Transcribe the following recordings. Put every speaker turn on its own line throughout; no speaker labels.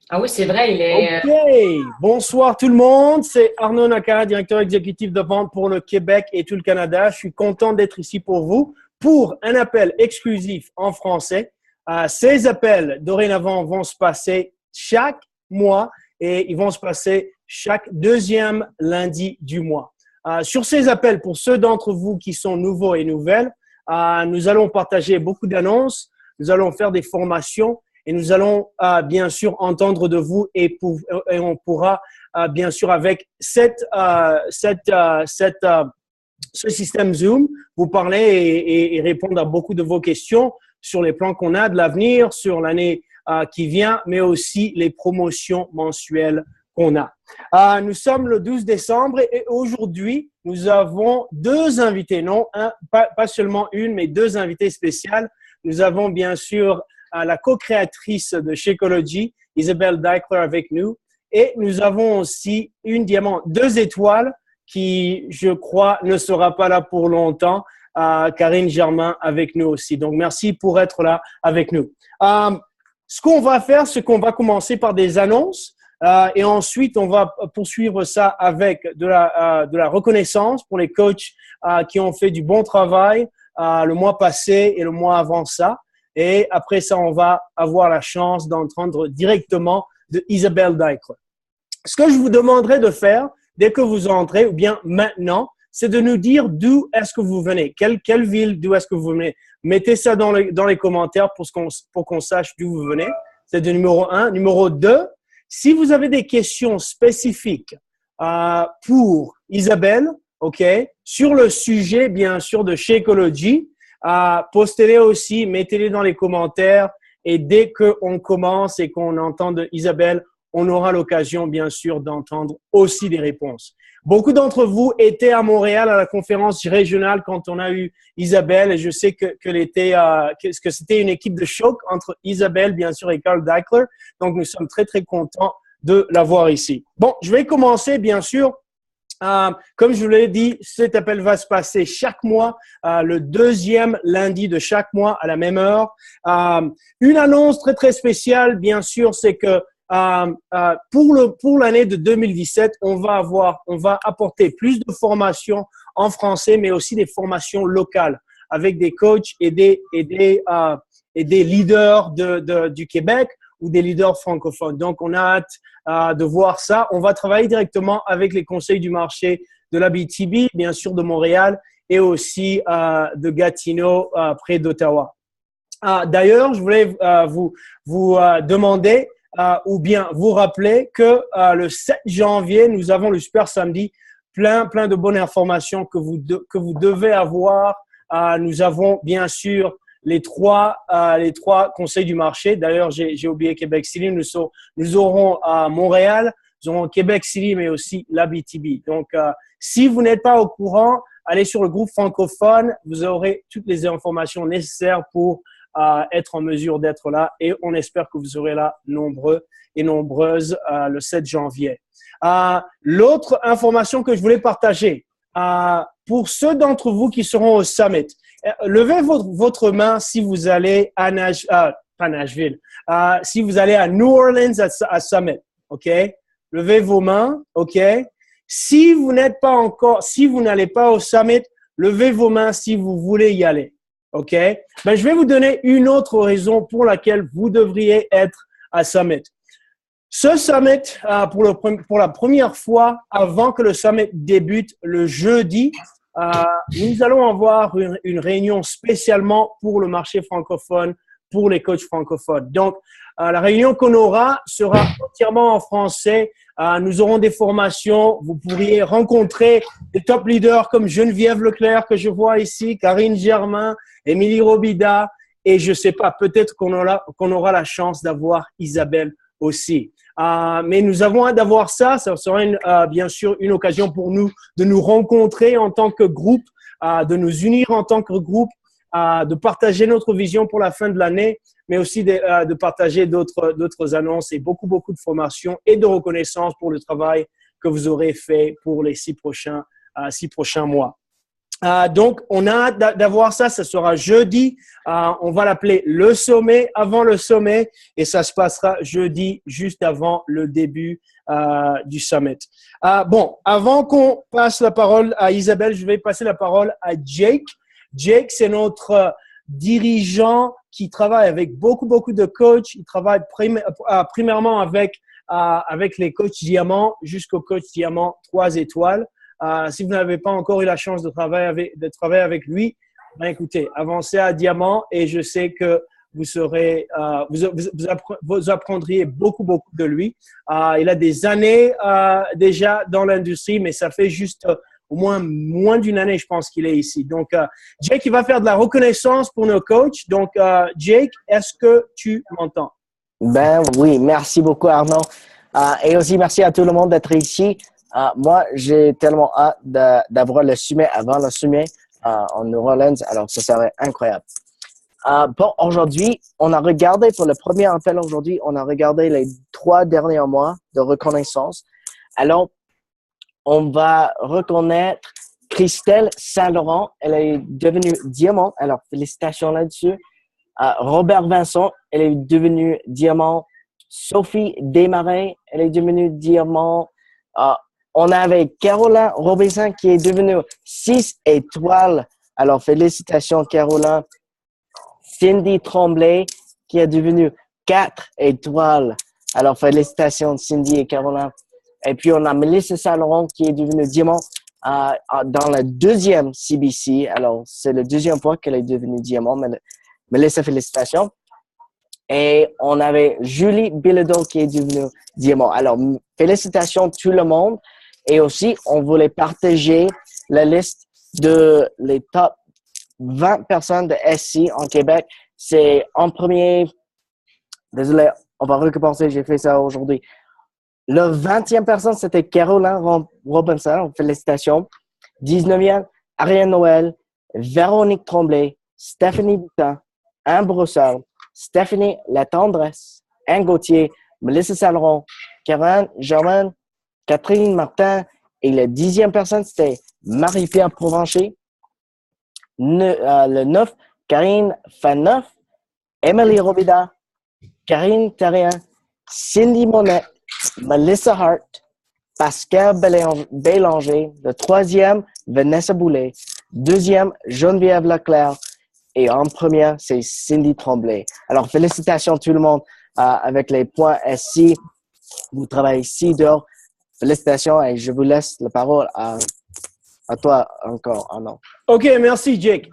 Ah oui, c'est vrai, il est.
OK, bonsoir tout le monde. C'est Arnaud Nakara, directeur exécutif de vente pour le Québec et tout le Canada. Je suis content d'être ici pour vous pour un appel exclusif en français. Ces appels, dorénavant, vont se passer chaque mois et ils vont se passer chaque deuxième lundi du mois. Sur ces appels, pour ceux d'entre vous qui sont nouveaux et nouvelles, nous allons partager beaucoup d'annonces, nous allons faire des formations et nous allons bien sûr entendre de vous et on pourra bien sûr avec ce système Zoom vous parler et répondre à beaucoup de vos questions sur les plans qu'on a de l'avenir, sur l'année qui vient, mais aussi les promotions mensuelles qu'on a. Nous sommes le 12 décembre et aujourd'hui, nous avons deux invités, non, pas seulement une, mais deux invités spéciales. Nous avons bien sûr la co-créatrice de Shakeology, Isabelle Deichler, avec nous. Et nous avons aussi une diamant 2 étoiles qui, je crois, ne sera pas là pour longtemps. Karine Germain avec nous aussi. Donc, merci pour être là avec nous. Ce qu'on va faire, c'est qu'on va commencer par des annonces et ensuite, on va poursuivre ça avec de la reconnaissance pour les coachs qui ont fait du bon travail le mois passé et le mois avant ça. Et après ça, on va avoir la chance d'entendre directement de Isabelle Deichler. Ce que je vous demanderai de faire dès que vous entrez, ou bien maintenant, c'est de nous dire d'où est-ce que vous venez. Quelle ville, d'où est-ce que vous venez. Mettez ça dans les commentaires pour qu'on sache d'où vous venez. C'est le numéro 1. Numéro 2, si vous avez des questions spécifiques pour Isabelle, OK, sur le sujet, bien sûr, de Shakeology, postez-les aussi, mettez-les dans les commentaires et dès qu'on commence et qu'on entend de Isabelle, on aura l'occasion, bien sûr, d'entendre aussi des réponses. Beaucoup d'entre vous étaient à Montréal à la conférence régionale quand on a eu Isabelle et je sais que c'était une équipe de choc entre Isabelle, bien sûr, et Carl Deichler. Donc, nous sommes très, très contents de l'avoir ici. Bon, je vais commencer, bien sûr. Comme je vous l'ai dit, cet appel va se passer chaque mois, le deuxième lundi de chaque mois à la même heure. Une annonce très, très spéciale, bien sûr, c'est que pour l'année de 2017, on va apporter plus de formations en français, mais aussi des formations locales avec des coachs et des leaders du Québec ou des leaders francophones. Donc, on a hâte de voir ça. On va travailler directement avec les conseils du marché de l'Abitibi, bien sûr de Montréal et aussi de Gatineau, près d'Ottawa. D'ailleurs, je voulais vous demander ou bien vous rappeler que le 7 janvier, nous avons le Super Samedi, plein de bonnes informations que vous devez avoir. Nous avons bien sûr les trois conseils du marché. D'ailleurs, j'ai oublié Québec City. Nous aurons à Montréal, nous aurons Québec City, mais aussi l'Abitibi. Donc, si vous n'êtes pas au courant, allez sur le groupe francophone. Vous aurez toutes les informations nécessaires pour être en mesure d'être là et on espère que vous serez là nombreux et nombreuses le 7 janvier. L'autre information que je voulais partager, pour ceux d'entre vous qui seront au Summit, levez votre main si vous allez à pas Nashville, si vous allez à New Orleans à Summit, OK? Levez vos mains, OK? Si vous n'allez pas au Summit, levez vos mains si vous voulez y aller. OK? Ben, je vais vous donner une autre raison pour laquelle vous devriez être à Summit. Ce Summit, pour la première fois, avant que le Summit débute le jeudi, nous allons avoir une réunion spécialement pour le marché francophone, pour les coachs francophones. Donc, la réunion qu'on aura sera entièrement en français. Nous aurons des formations. Vous pourriez rencontrer des top leaders comme Geneviève Leclerc que je vois ici, Karine Germain, Émilie Robida et je sais pas, peut-être qu'on aura la chance d'avoir Isabelle aussi. Mais nous avons hâte d'avoir ça. Ça sera bien sûr une occasion pour nous de nous rencontrer en tant que groupe, de nous unir en tant que groupe, de partager notre vision pour la fin de l'année, mais aussi de partager d'autres annonces et beaucoup de formations et de reconnaissance pour le travail que vous aurez fait pour les 6 prochains mois. Donc, on a hâte d'avoir ça. Ça sera jeudi. On va l'appeler le sommet, avant le sommet. Et ça se passera jeudi, juste avant le début du summit. Bon, avant qu'on passe la parole à Isabelle, je vais passer la parole à Jake. Jake, c'est notre dirigeant qui travaille avec beaucoup de coachs. Il travaille primairement avec les coachs diamants jusqu'au coach diamant 3 étoiles. Si vous n'avez pas encore eu la chance de travailler avec lui, ben écoutez, avancez à diamant et je sais que vous apprendriez beaucoup de lui. Il a des années déjà dans l'industrie, mais ça fait juste au moins d'une année, je pense qu'il est ici. Donc, Jake, il va faire de la reconnaissance pour nos coachs. Donc, Jake, est-ce que tu m'entends?
Ben oui, merci beaucoup Arnaud. Et aussi merci à tout le monde d'être ici. Moi, j'ai tellement hâte d'avoir le sommet avant le sommet en New Orleans. Alors, ça serait incroyable. Pour aujourd'hui, on a regardé, pour le premier appel aujourd'hui, on a regardé les 3 derniers mois de reconnaissance. Alors, on va reconnaître Christelle Saint-Laurent. Elle est devenue diamant. Alors, félicitations là-dessus. Robert Vincent, elle est devenue diamant. Sophie Desmarais, elle est devenue diamant. On avait Caroline Robinson qui est devenue 6 étoiles. Alors, félicitations, Caroline. Cindy Tremblay qui est devenue 4 étoiles. Alors, félicitations, Cindy et Caroline. Et puis, on a Mélissa Saint-Laurent qui est devenue diamant dans le 2e CBC. Alors, c'est le 2e fois qu'elle est devenue diamant. Mélissa, félicitations. Et on avait Julie Bilodeau qui est devenue diamant. Alors, félicitations tout le monde. Et aussi, on voulait partager la liste de les top 20 personnes de SC en Québec. C'est en premier, désolé, on va recommencer, j'ai fait ça aujourd'hui. Le 20e personne, c'était Caroline Robinson, félicitations. 19e, Ariane Noël, Véronique Tremblay, Stéphanie Boutin, Anne Broussard, Stéphanie La Tendresse, Anne Gauthier, Mélissa Saint-Laurent, Karen Germaine, Catherine Martin, et la 10e personne, c'était Marie-Pierre Provencher. Le 9, Karine Faneuf, Emily Robida, Karine Terrien, Cindy Monette, Melissa Hart, Pascal Bélanger. Le 3e, Vanessa Boulet. 2e, Geneviève Leclerc. Et en première, c'est Cindy Tremblay. Alors, félicitations tout le monde avec les points SC. Vous travaillez ici dehors. Félicitations et je vous laisse la parole à toi encore, Arnaud.
OK, merci, Jake.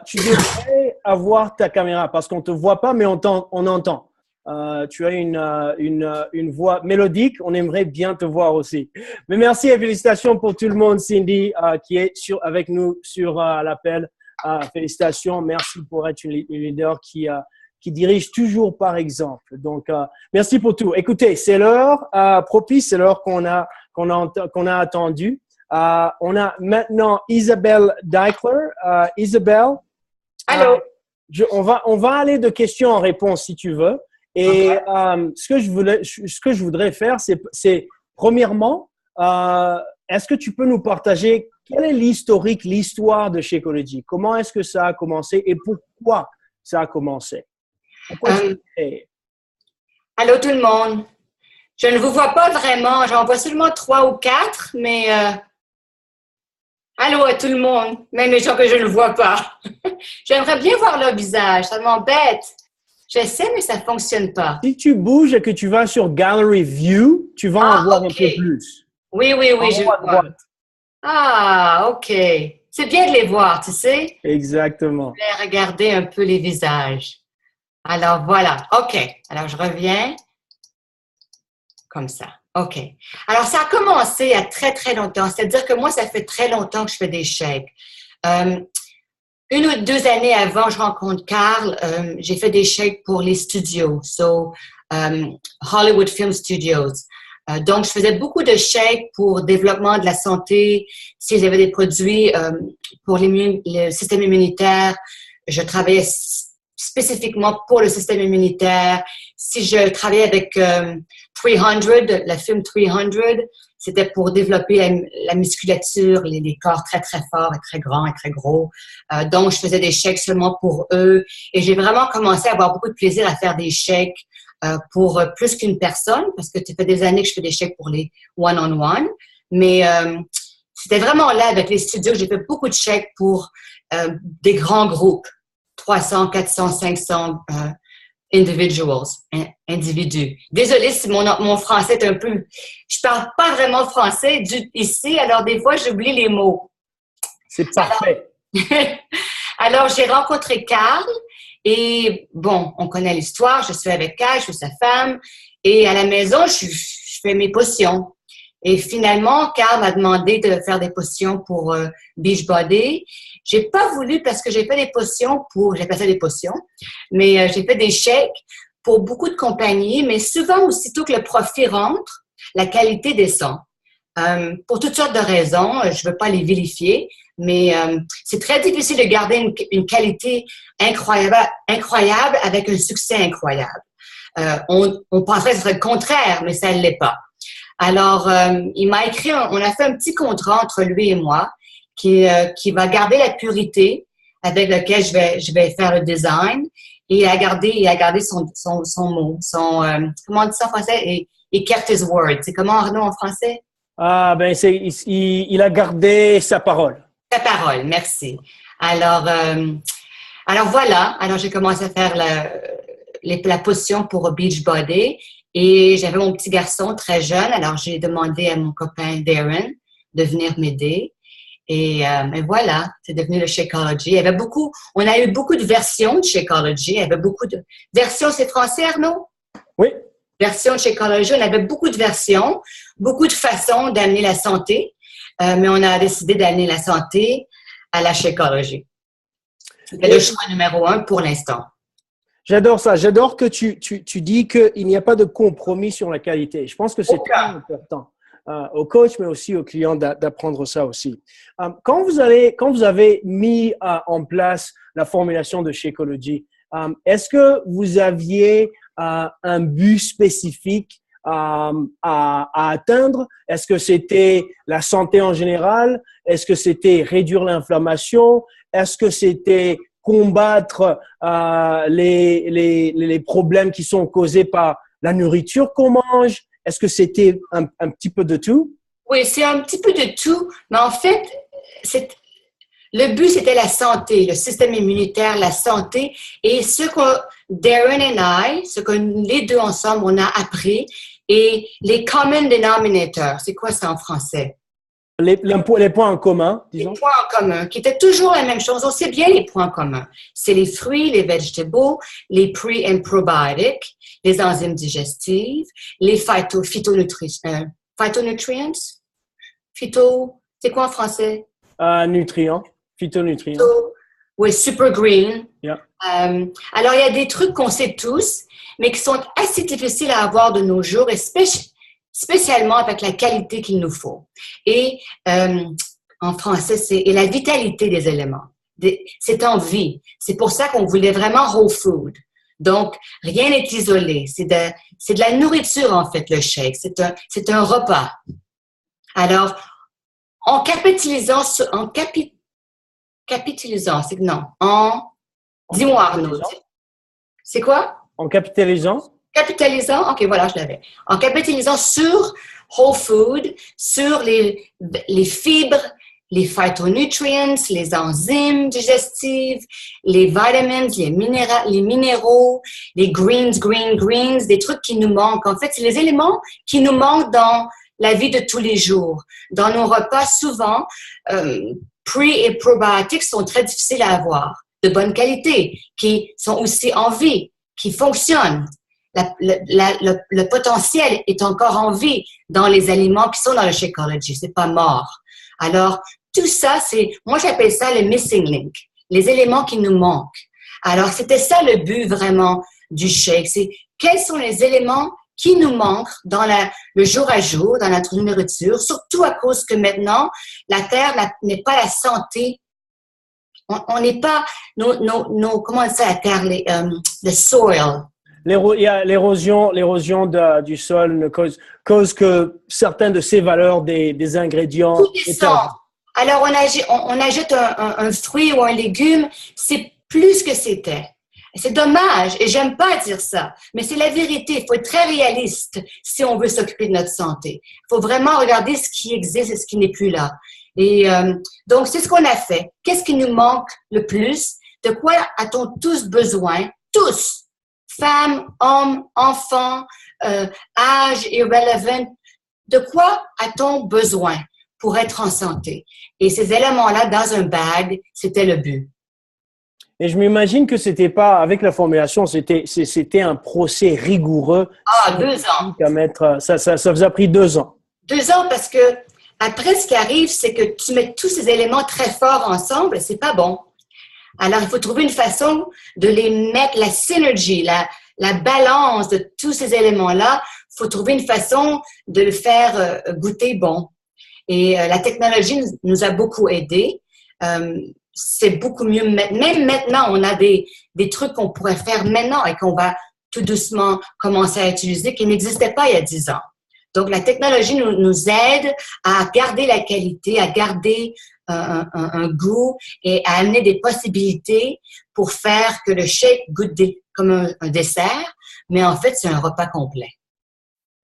Tu devrais avoir ta caméra parce qu'on ne te voit pas, mais on entend. Tu as une voix mélodique. On aimerait bien te voir aussi. Mais merci et félicitations pour tout le monde, Cindy, qui est avec nous sur l'appel. Félicitations. Merci pour être une leader qui dirige toujours par exemple. Donc, merci pour tout. Écoutez, c'est l'heure propice, c'est l'heure qu'on a attendu. On a maintenant Isabelle Deichler. Isabelle.
Allô.
On va aller de questions en réponse si tu veux. Et ce que je voudrais faire, c'est premièrement, est-ce que tu peux nous partager quel est l'histoire de Shakeology? Comment est-ce que ça a commencé et pourquoi ça a commencé?
Allô tout le monde. Je ne vous vois pas vraiment. J'en vois seulement 3 ou 4, mais allô à tout le monde, même les gens que je ne vois pas. J'aimerais bien voir leur visage. Ça m'embête. J'essaie, mais ça ne fonctionne pas.
Si tu bouges et que tu vas sur Gallery View, tu vas en voir un peu plus.
Oui, je vois. Ah, OK. C'est bien de les voir, tu sais.
Exactement.
Je vais regarder un peu les visages. Alors, voilà. OK. Alors, je reviens. Comme ça. OK. Alors, ça a commencé il y a très, très longtemps. C'est-à-dire que moi, ça fait très longtemps que je fais des shakes. 1 ou 2 années avant, je rencontre Carl. J'ai fait des shakes pour les studios. Hollywood Film Studios. Donc, je faisais beaucoup de shakes pour développement de la santé. S'ils avaient des produits pour le système immunitaire, je travaillais spécifiquement pour le système immunitaire. Si je travaillais avec 300, le film 300, c'était pour développer la musculature, les corps très, très forts et très grands et très gros. Donc, je faisais des shakes seulement pour eux. Et j'ai vraiment commencé à avoir beaucoup de plaisir à faire des shakes pour plus qu'une personne, parce que ça fait des années que je fais des shakes pour les one-on-one. Mais c'était vraiment là, avec les studios, j'ai fait beaucoup de shakes pour des grands groupes, 300, 400, 500 individus. Désolée si mon français est un peu... Je parle pas vraiment français ici, alors des fois, j'oublie les mots.
C'est parfait.
Alors, j'ai rencontré Carl et bon, on connaît l'histoire. Je suis avec Carl, je suis sa femme et à la maison, je fais mes potions. Et finalement, Carl m'a demandé de faire des potions pour Beachbody. J'ai pas voulu parce que j'ai fait des potions j'appelle ça des potions, mais j'ai fait des shakes pour beaucoup de compagnies, mais souvent, aussitôt que le profit rentre, la qualité descend. Pour toutes sortes de raisons, je veux pas les vérifier, mais c'est très difficile de garder une qualité incroyable avec un succès incroyable. On penserait que ce serait le contraire, mais ça ne l'est pas. Alors, il m'a écrit, on a fait un petit contrat entre lui et moi qui va garder la purité avec laquelle je vais faire le design et il a gardé son mot, comment on dit ça en français? He kept his word. C'est comment, Arnaud, en français?
Ah, ben, il a gardé sa parole.
Sa parole, merci. Alors voilà. Alors, j'ai commencé à faire la potion pour Beachbody. Et j'avais mon petit garçon très jeune, alors j'ai demandé à mon copain Darren de venir m'aider. Et voilà, c'est devenu le Shakeology. On a eu beaucoup de versions de Shakeology. Il y avait beaucoup de versions, c'est français, Arnaud?
Oui.
Versions de Shakeology, on avait beaucoup de versions, beaucoup de façons d'amener la santé, mais on a décidé d'amener la santé à la Shakeology. C'était le choix numéro 1 pour l'instant.
J'adore ça. J'adore que tu dis qu'il n'y a pas de compromis sur la qualité. Je pense que c'est très important aux coachs, mais aussi aux clients d'apprendre ça aussi. Quand vous avez mis en place la formulation de Shakeology, est-ce que vous aviez un but spécifique à atteindre? Est-ce que c'était la santé en général? Est-ce que c'était réduire l'inflammation? Est-ce que c'était combattre les problèmes qui sont causés par la nourriture qu'on mange? Est-ce que c'était un petit peu de tout?
Oui, c'est un petit peu de tout, mais en fait, le but, c'était la santé, le système immunitaire, la santé, et Darren et ce que les deux ensemble, on a appris, et les common denominators, c'est quoi ça en français?
Les points en commun, disons.
Les points en commun, qui étaient toujours la même chose. On sait bien les points communs. C'est les fruits, les vegetables, les pre- and probiotics, les enzymes digestives, les phytonutrients. C'est quoi en français?
Nutriments, phytonutrients.
Oui, super green.
Yeah.
Alors, il y a des trucs qu'on sait tous, mais qui sont assez difficiles à avoir de nos jours, et spécialement avec la qualité qu'il nous faut. Et en français, c'est la vitalité des éléments. C'est en vie. C'est pour ça qu'on voulait vraiment whole food. Donc, rien n'est isolé. C'est de la nourriture, en fait, le shake. C'est un repas. Alors, dis-moi, Arnaud. C'est quoi?
En capitalisant?
Capitalisant, ok, voilà, je l'avais. En capitalisant sur whole food, sur les fibres, les phytonutrients, les enzymes digestives, les vitamins, les minéraux, les greens, des trucs qui nous manquent. En fait, c'est les éléments qui nous manquent dans la vie de tous les jours. Dans nos repas, souvent, pre- et probiotics sont très difficiles à avoir, de bonne qualité, qui sont aussi en vie, qui fonctionnent. Le potentiel est encore en vie dans les aliments qui sont dans le Shakeology. C'est pas mort. Alors, tout ça, moi j'appelle ça le missing link, les éléments qui nous manquent. Alors, c'était ça le but vraiment du shake. C'est quels sont les éléments qui nous manquent dans le jour à jour, dans notre nourriture, surtout à cause que maintenant, la Terre n'est pas la santé On n'est pas, comment ça, la terre, le soil.
Il y a l'érosion du sol ne cause que certains de ces valeurs des ingrédients.
Tout descend. Alors, on ajoute un fruit ou un légume, c'est plus que c'était. C'est dommage, et j'aime pas dire ça, mais c'est la vérité. Il faut être très réaliste si on veut s'occuper de notre santé. Il faut vraiment regarder ce qui existe et ce qui n'est plus là. Et donc, c'est ce qu'on a fait. Qu'est-ce qui nous manque le plus? De quoi a-t-on tous besoin? Tous! Femmes, hommes, enfants, âge irrelevant. De quoi a-t-on besoin pour être en santé? Et ces éléments-là, dans un bag, c'était le but.
Et je m'imagine que c'était pas, avec la formulation, c'était un procès rigoureux.
2 ans.
À mettre, ça vous a pris 2 ans.
2 ans parce que après, ce qui arrive, c'est que tu mets tous ces éléments très forts ensemble, c'est pas bon. Alors, il faut trouver une façon de les mettre, la synergie, la balance de tous ces éléments-là. Il faut trouver une façon de le faire goûter bon. Et la technologie nous a beaucoup aidés. C'est beaucoup mieux. Même maintenant, on a des trucs qu'on pourrait faire maintenant et qu'on va tout doucement commencer à utiliser qui n'existaient pas il y a 10 ans. Donc, la technologie nous aide à garder la qualité, à garder un goût et à amener des possibilités pour faire que le shake goûte comme un dessert, mais en fait, c'est un repas complet.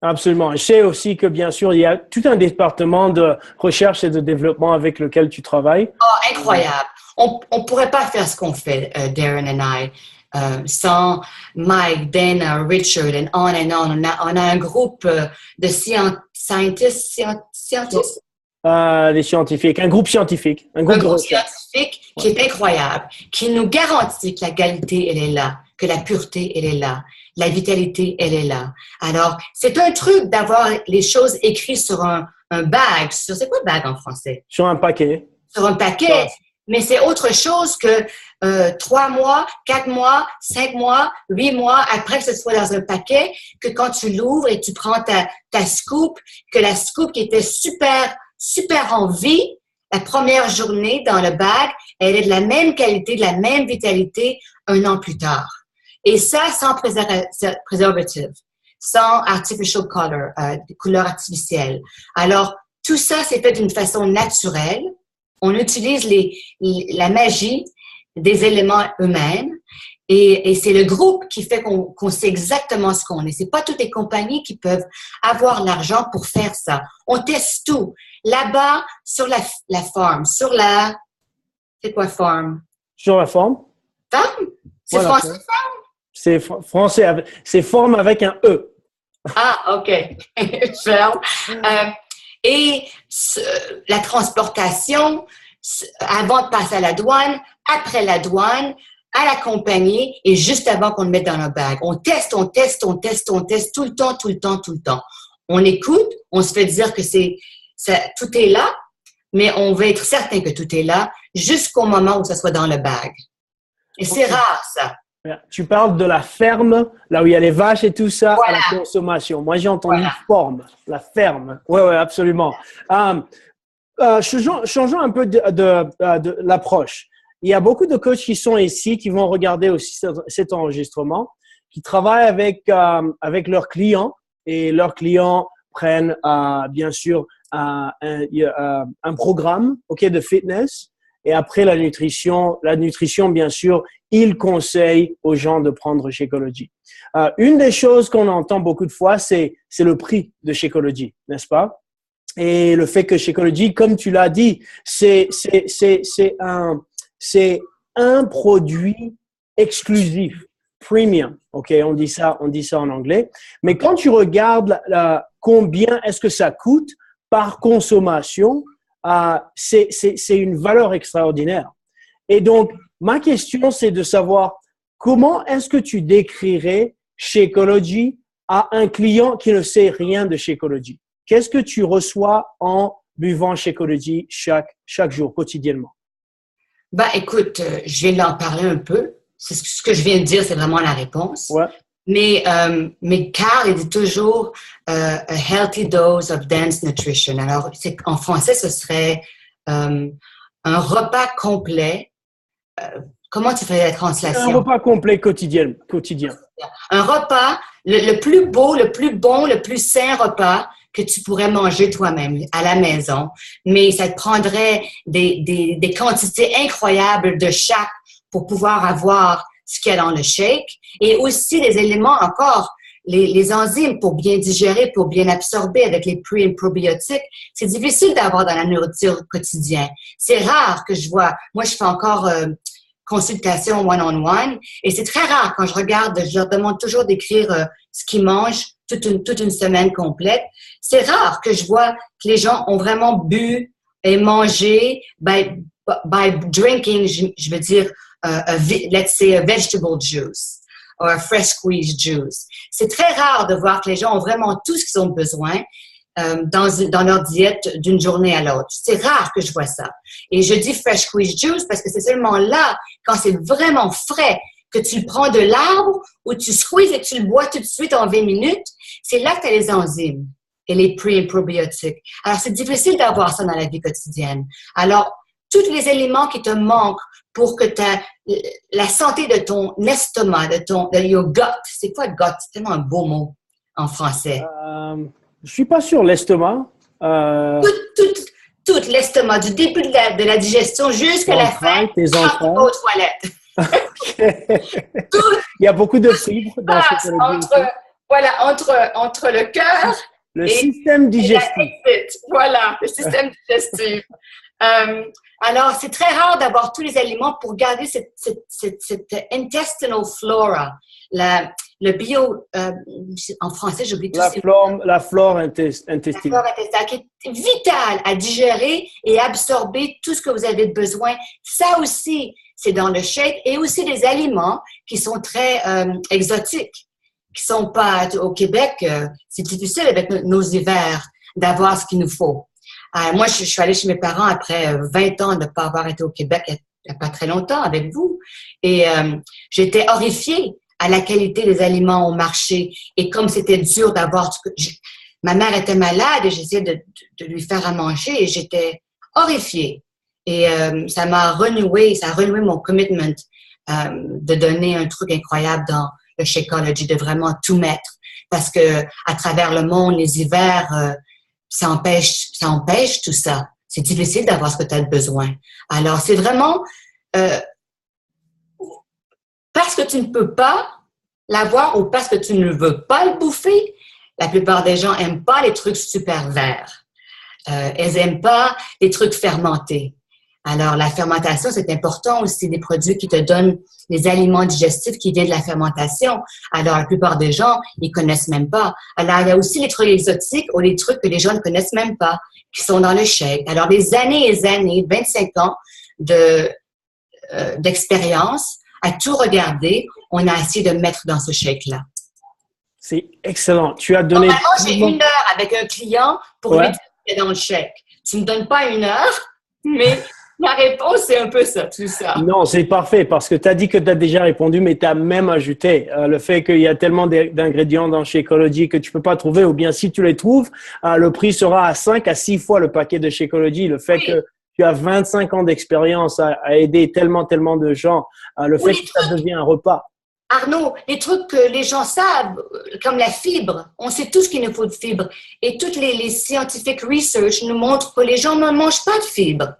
Absolument. Je sais aussi que, bien sûr, il y a tout un département de recherche et de développement avec lequel tu travailles.
Oh, incroyable. On pourrait pas faire ce qu'on fait, Darren and I, sans Mike, Dana, Richard, and on and on. On a un groupe de scientifiques.
Des scientifiques, un groupe scientifique. Un groupe
scientifique qui est incroyable, qui nous garantit que la qualité, elle est là, que la pureté, elle est là, la vitalité, elle est là. Alors, c'est un truc d'avoir les choses écrites sur un bag. C'est quoi bag en français?
Sur un paquet.
Sur un paquet. Mais c'est autre chose que 3 mois, 4 mois, 5 mois, 8 mois après que ce soit dans un paquet, que quand tu l'ouvres et tu prends ta scoop, que la scoop qui était super en vie, la première journée dans le bag, elle est de la même qualité, de la même vitalité 1 an plus tard. Et ça, sans préservatif, sans artificial color, couleur artificielle. Alors, tout ça, c'est fait d'une façon naturelle. On utilise la magie des éléments eux-mêmes et c'est le groupe qui fait qu'on sait exactement ce qu'on est. C'est pas toutes les compagnies qui peuvent avoir l'argent pour faire ça. On teste tout. Là-bas, sur la farm, c'est quoi farm?
Sur la forme.
Farm? C'est
voilà,
français, farm?
C'est français, c'est forme avec un E.
Ah, OK. Farm. Et la transportation, avant de passer à la douane, après la douane, à la compagnie et juste avant qu'on le mette dans le bag. On teste tout le temps. On écoute, on se fait dire que tout est là, mais on veut être certain que tout est là jusqu'au moment où ça soit dans le bag. Et c'est rare, ça.
Tu parles de la ferme, là où il y a les vaches et tout ça,
voilà.
à la consommation. Moi, j'ai entendu forme, la ferme. Oui, absolument. Changeons un peu de l'approche. Il y a beaucoup de coachs qui sont ici, qui vont regarder aussi cet enregistrement, qui travaillent avec leurs clients et leurs clients prennent bien sûr un programme de fitness. Et après la nutrition, bien sûr, ils conseillent aux gens de prendre Shakeology. Une des choses qu'on entend beaucoup de fois, c'est le prix de Shakeology, n'est-ce pas? Et le fait que Shakeology, comme tu l'as dit, c'est un produit exclusif, premium. OK, on dit ça en anglais. Mais quand tu regardes combien est-ce que ça coûte par consommation, c'est une valeur extraordinaire. Et donc, ma question, c'est de savoir comment est-ce que tu décrirais Shakeology à un client qui ne sait rien de Shakeology? Qu'est-ce que tu reçois en buvant Shakeology chaque jour, quotidiennement?
Écoute, je viens d'en parler un peu. Ce que je viens de dire, c'est vraiment la réponse.
Ouais.
Mais Carl, il dit toujours a healthy dose of dense nutrition. Alors, en français, ce serait un repas complet comment tu fais la
Un
translation?
repas complet quotidien.
Un repas, le plus beau, le plus bon, le plus sain repas que tu pourrais manger toi-même à la maison. Mais ça te prendrait des quantités incroyables de chaque pour pouvoir avoir ce qu'il y a dans le shake. Et aussi des éléments encore, les enzymes pour bien digérer, pour bien absorber avec les pré- et probiotiques. C'est difficile d'avoir dans la nourriture quotidienne. C'est rare que je vois. Moi, je fais encore consultation one-on-one et c'est très rare quand je regarde, je leur demande toujours d'écrire ce qu'ils mangent toute une semaine complète. C'est rare que je vois que les gens ont vraiment bu et mangé by drinking, je veux dire, let's say a vegetable juice or a fresh squeezed juice. C'est très rare de voir que les gens ont vraiment tout ce qu'ils ont besoin dans leur diète d'une journée à l'autre. C'est rare que je vois ça. Et je dis fresh squeezed juice parce que c'est seulement là, quand c'est vraiment frais, que tu le prends de l'arbre ou tu squeezes et tu le bois tout de suite en 20 minutes, c'est là que tu as les enzymes et les pré- et probiotiques. Alors, c'est difficile d'avoir ça dans la vie quotidienne. Alors, tous les éléments qui te manquent pour que la santé de ton estomac, de your gut, c'est quoi gut? C'est tellement un beau mot en français.
Je suis pas sûr, l'estomac.
Tout l'estomac, du début de la digestion jusqu'à la fin,
Tes
quand tu
entrailles.
vas aux toilettes. Tout
Il y a beaucoup de fibres dans
passe entre le cœur
le
et
système digestif.
Voilà, le système digestif. Alors, c'est très rare d'avoir tous les aliments pour garder cette intestinal flora, le bio, en français, j'oublie tout.
La flore
La
intestinale.
flore intestinale qui est vitale à digérer et absorber tout ce que vous avez besoin. Ça aussi, c'est dans le shake et aussi des aliments qui sont très exotiques, qui sont pas au Québec. C'est difficile avec nos hivers d'avoir ce qu'il nous faut. Moi, je suis allée chez mes parents après 20 ans de ne pas avoir été au Québec il n'y a pas très longtemps avec vous. Et j'étais horrifiée à la qualité des aliments au marché. Et comme c'était dur d'avoir... Ma mère était malade et j'essayais de lui faire à manger et j'étais horrifiée. Et ça a renoué mon commitment de donner un truc incroyable dans le Shakeology, de vraiment tout mettre. Parce que à travers le monde, les hivers... ça empêche tout ça. C'est difficile d'avoir ce que tu as besoin. Alors, c'est vraiment parce que tu ne peux pas l'avoir ou parce que tu ne veux pas le bouffer. La plupart des gens n'aiment pas les trucs super verts. Elles n'aiment pas les trucs fermentés. Alors, la fermentation, c'est important aussi, des produits qui te donnent les aliments digestifs qui viennent de la fermentation. Alors, la plupart des gens, ils connaissent même pas. Alors, il y a aussi les trucs exotiques ou les trucs que les gens ne connaissent même pas, qui sont dans le shake. Alors, des années et des années, 25 ans d'expérience, à tout regarder, on a essayé de mettre dans ce shake-là.
C'est excellent. Tu as donné...
Normalement, j'ai 1 heure avec un client pour lui dire ce qu'il y a dans le shake. Tu me donnes pas 1 heure, mais... La réponse, c'est un peu ça, tout ça.
Non, c'est parfait parce que tu as dit que tu as déjà répondu, mais tu as même ajouté le fait qu'il y a tellement d'ingrédients dans Shakeology que tu peux pas trouver, ou bien si tu les trouves, le prix sera à 5 à 6 fois le paquet de Shakeology. Le fait que tu as 25 ans d'expérience à aider tellement de gens, le fait que ça devient un repas.
Arnaud, les trucs que les gens savent, comme la fibre, on sait tous qu'il nous faut de fibre. Et toutes les scientifiques research nous montrent que les gens ne mangent pas de fibre.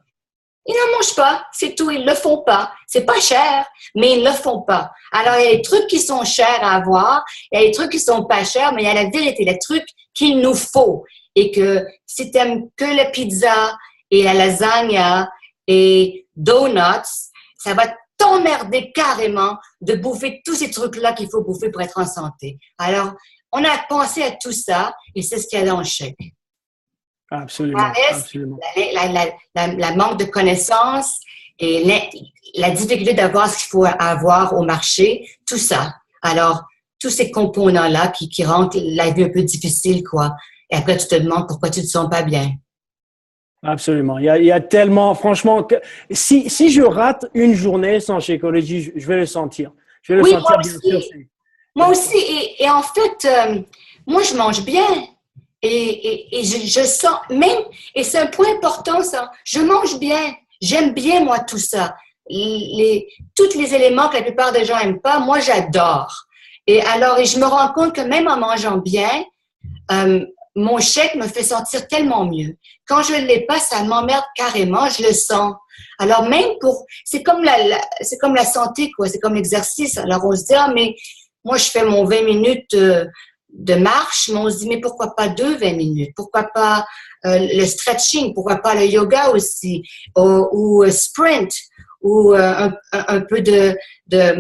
Ils n'en mangent pas, c'est tout, ils le font pas. C'est pas cher, mais ils le font pas. Alors, il y a des trucs qui sont chers à avoir, il y a des trucs qui sont pas chers, mais il y a la vérité, les trucs qu'il nous faut. Et que si tu n'aimes que la pizza et la lasagna et donuts, ça va t'emmerder carrément de bouffer tous ces trucs-là qu'il faut bouffer pour être en santé. Alors, on a pensé à tout ça et c'est ce qu'il y a dans le chèque.
Absolument, absolument.
La manque de connaissances et la difficulté d'avoir ce qu'il faut avoir au marché, tout ça. Alors, tous ces composants-là qui rendent la vie un peu difficile, quoi. Et après, tu te demandes pourquoi tu ne te sens pas bien.
Absolument. Il y a tellement, franchement, que si je rate une journée sans Shakeology, je vais le sentir. Je vais le sentir, bien sûr.
Moi aussi. Et en fait, moi, je mange bien. Et je sens, même, et c'est un point important, ça, je mange bien. J'aime bien, moi, tout ça. tous les éléments que la plupart des gens n'aiment pas, moi, j'adore. Et je me rends compte que même en mangeant bien, mon shake me fait sentir tellement mieux. Quand je ne l'ai pas, ça m'emmerde carrément, je le sens. Alors même c'est comme la santé, quoi, c'est comme l'exercice. Alors on se dit, mais moi je fais mon 20 minutes de marche, mais on se dit, mais pourquoi pas 20 minutes? Pourquoi pas le stretching? Pourquoi pas le yoga aussi? Ou sprint? Ou un peu de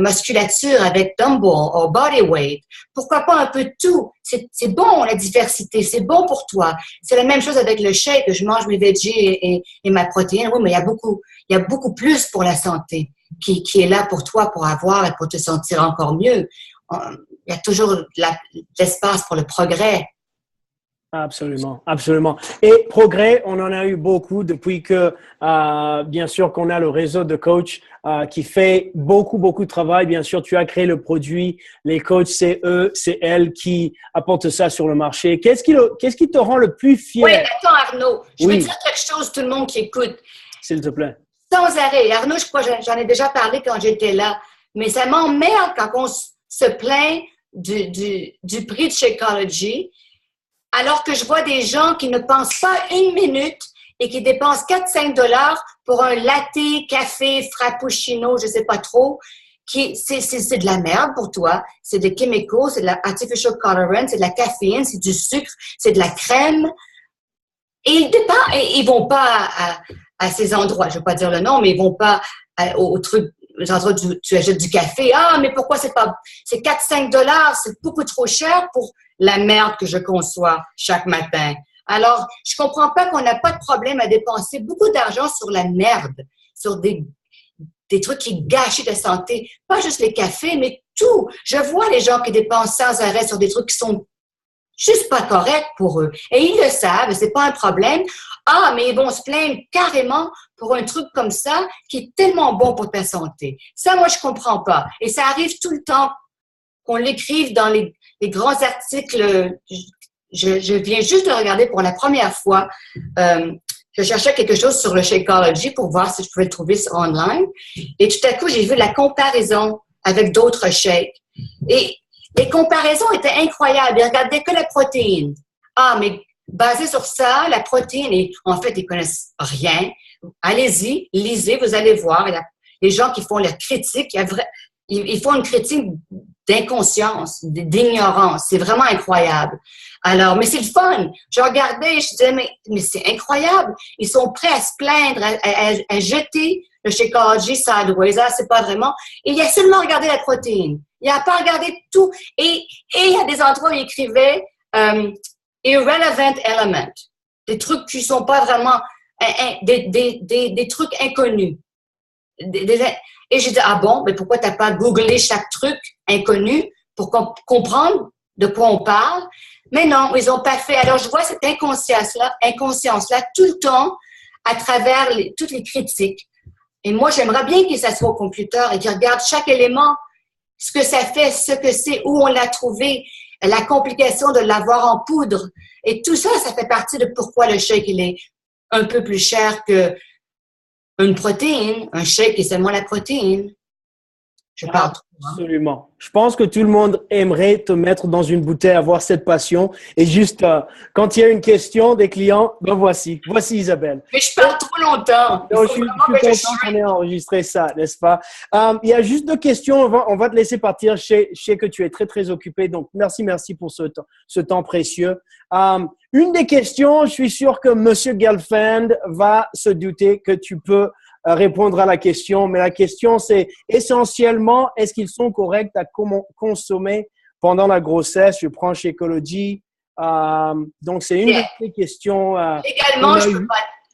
musculature avec dumbbell ou body weight. Pourquoi pas un peu de tout? C'est bon, la diversité, c'est bon pour toi. C'est la même chose avec le shake, je mange mes veggies et ma protéine. Oui, mais il y a beaucoup plus pour la santé qui est là pour toi, pour avoir et pour te sentir encore mieux. Il y a toujours l'espace pour le progrès.
Absolument, absolument. Et progrès, on en a eu beaucoup depuis que, bien sûr, qu'on a le réseau de coachs qui fait beaucoup de travail. Bien sûr, tu as créé le produit. Les coachs, c'est eux, c'est elles qui apportent ça sur le marché. Qu'est-ce qui te rend le plus fier?
Oui, attends, Arnaud. Je veux dire quelque chose, tout le monde qui écoute.
S'il te plaît.
Sans arrêt. Arnaud, je crois, j'en ai déjà parlé quand j'étais là. Mais ça m'emmerde quand on se plaint du prix de Shakeology. Alors que je vois des gens qui ne pensent pas une minute et qui dépensent 4-5 $ pour un latte, café, frappuccino, je sais pas trop, c'est de la merde pour toi. C'est des chemicals, c'est de la artificial colorant, c'est de la caféine, c'est du sucre, c'est de la crème. Et ils vont pas à ces endroits, je vais pas dire le nom, mais ils vont pas aux trucs, aux endroits où tu achètes du café. Ah, mais pourquoi c'est 4-5 $, c'est beaucoup trop cher pour la merde que je conçois chaque matin. Alors, je comprends pas qu'on n'a pas de problème à dépenser beaucoup d'argent sur la merde, sur des trucs qui gâchent ta santé. Pas juste les cafés, mais tout. Je vois les gens qui dépensent sans arrêt sur des trucs qui sont juste pas corrects pour eux. Et ils le savent, c'est pas un problème. Ah, mais ils vont se plaindre carrément pour un truc comme ça qui est tellement bon pour ta santé. Ça, moi, je comprends pas. Et ça arrive tout le temps qu'on l'écrive dans les grands articles. Je viens juste de regarder pour la première fois. Je cherchais quelque chose sur le Shakeology pour voir si je pouvais le trouver sur online. Et tout à coup, j'ai vu la comparaison avec d'autres shakes. Et les comparaisons étaient incroyables. Ils regardaient que la protéine. Ah, mais basé sur ça, la protéine, et en fait, ils connaissent rien. Allez-y, lisez, vous allez voir. Les gens qui font leur critique, ils font une critique d'inconscience, d'ignorance. C'est vraiment incroyable. Alors, mais c'est le fun. Je regardais et je disais, mais c'est incroyable. Ils sont prêts à se plaindre, à jeter le Shakeology sideways. Ah, c'est pas vraiment. Et il a seulement regardé la protéine. Il n'a pas regardé tout. Et il y a des endroits où il écrivait irrelevant element. Des trucs qui sont pas vraiment, des trucs inconnus. Et j'ai dit, ah bon, mais pourquoi t'as pas googlé chaque truc inconnu pour comprendre de quoi on parle? Mais non, ils ont pas fait. Alors, je vois cette inconscience-là tout le temps à travers toutes les critiques. Et moi, j'aimerais bien qu'ils s'assoient au computer et qu'ils regardent chaque élément, ce que ça fait, ce que c'est, où on l'a trouvé, la complication de l'avoir en poudre. Et tout ça, ça fait partie de pourquoi le shake, il est un peu plus cher que une protéine. Un shake est seulement la protéine. Je parle trop.
Absolument. Je pense que tout le monde aimerait te mettre dans une bouteille, avoir cette passion. Et juste, quand il y a une question des clients, ben voici Isabelle.
Mais je parle trop longtemps.
Donc, je suis content qu'on ait enregistré ça, n'est-ce pas? Il y a juste 2 questions. On va te laisser partir. Je sais que tu es très, très occupé. Donc, merci pour ce temps précieux. Une des questions, je suis sûr que Monsieur Gelfand va se douter que tu peux répondre à la question. Mais la question, c'est essentiellement, est-ce qu'ils sont corrects à consommer pendant la grossesse? Je prends Shakeology. Donc, c'est une des questions.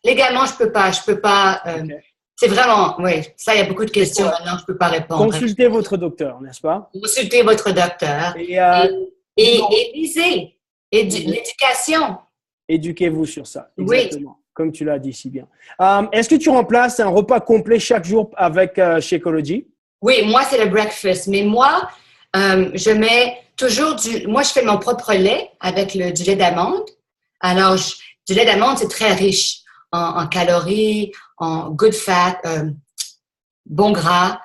Légalement, je peux pas. Okay. C'est vraiment, oui, ça, il y a beaucoup de questions maintenant, je peux pas répondre.
Consultez votre docteur, n'est-ce pas?
Consultez votre docteur. Et lisez. L'éducation.
Éduquez-vous sur ça. Exactement. Oui. Comme tu l'as dit si bien. Est-ce que tu remplaces un repas complet chaque jour avec Shakeology? Oui,
moi, c'est le breakfast. Mais moi, je mets toujours moi, je fais mon propre lait avec du lait d'amande. Alors, du lait d'amande, c'est très riche en calories, en good fat, bon gras.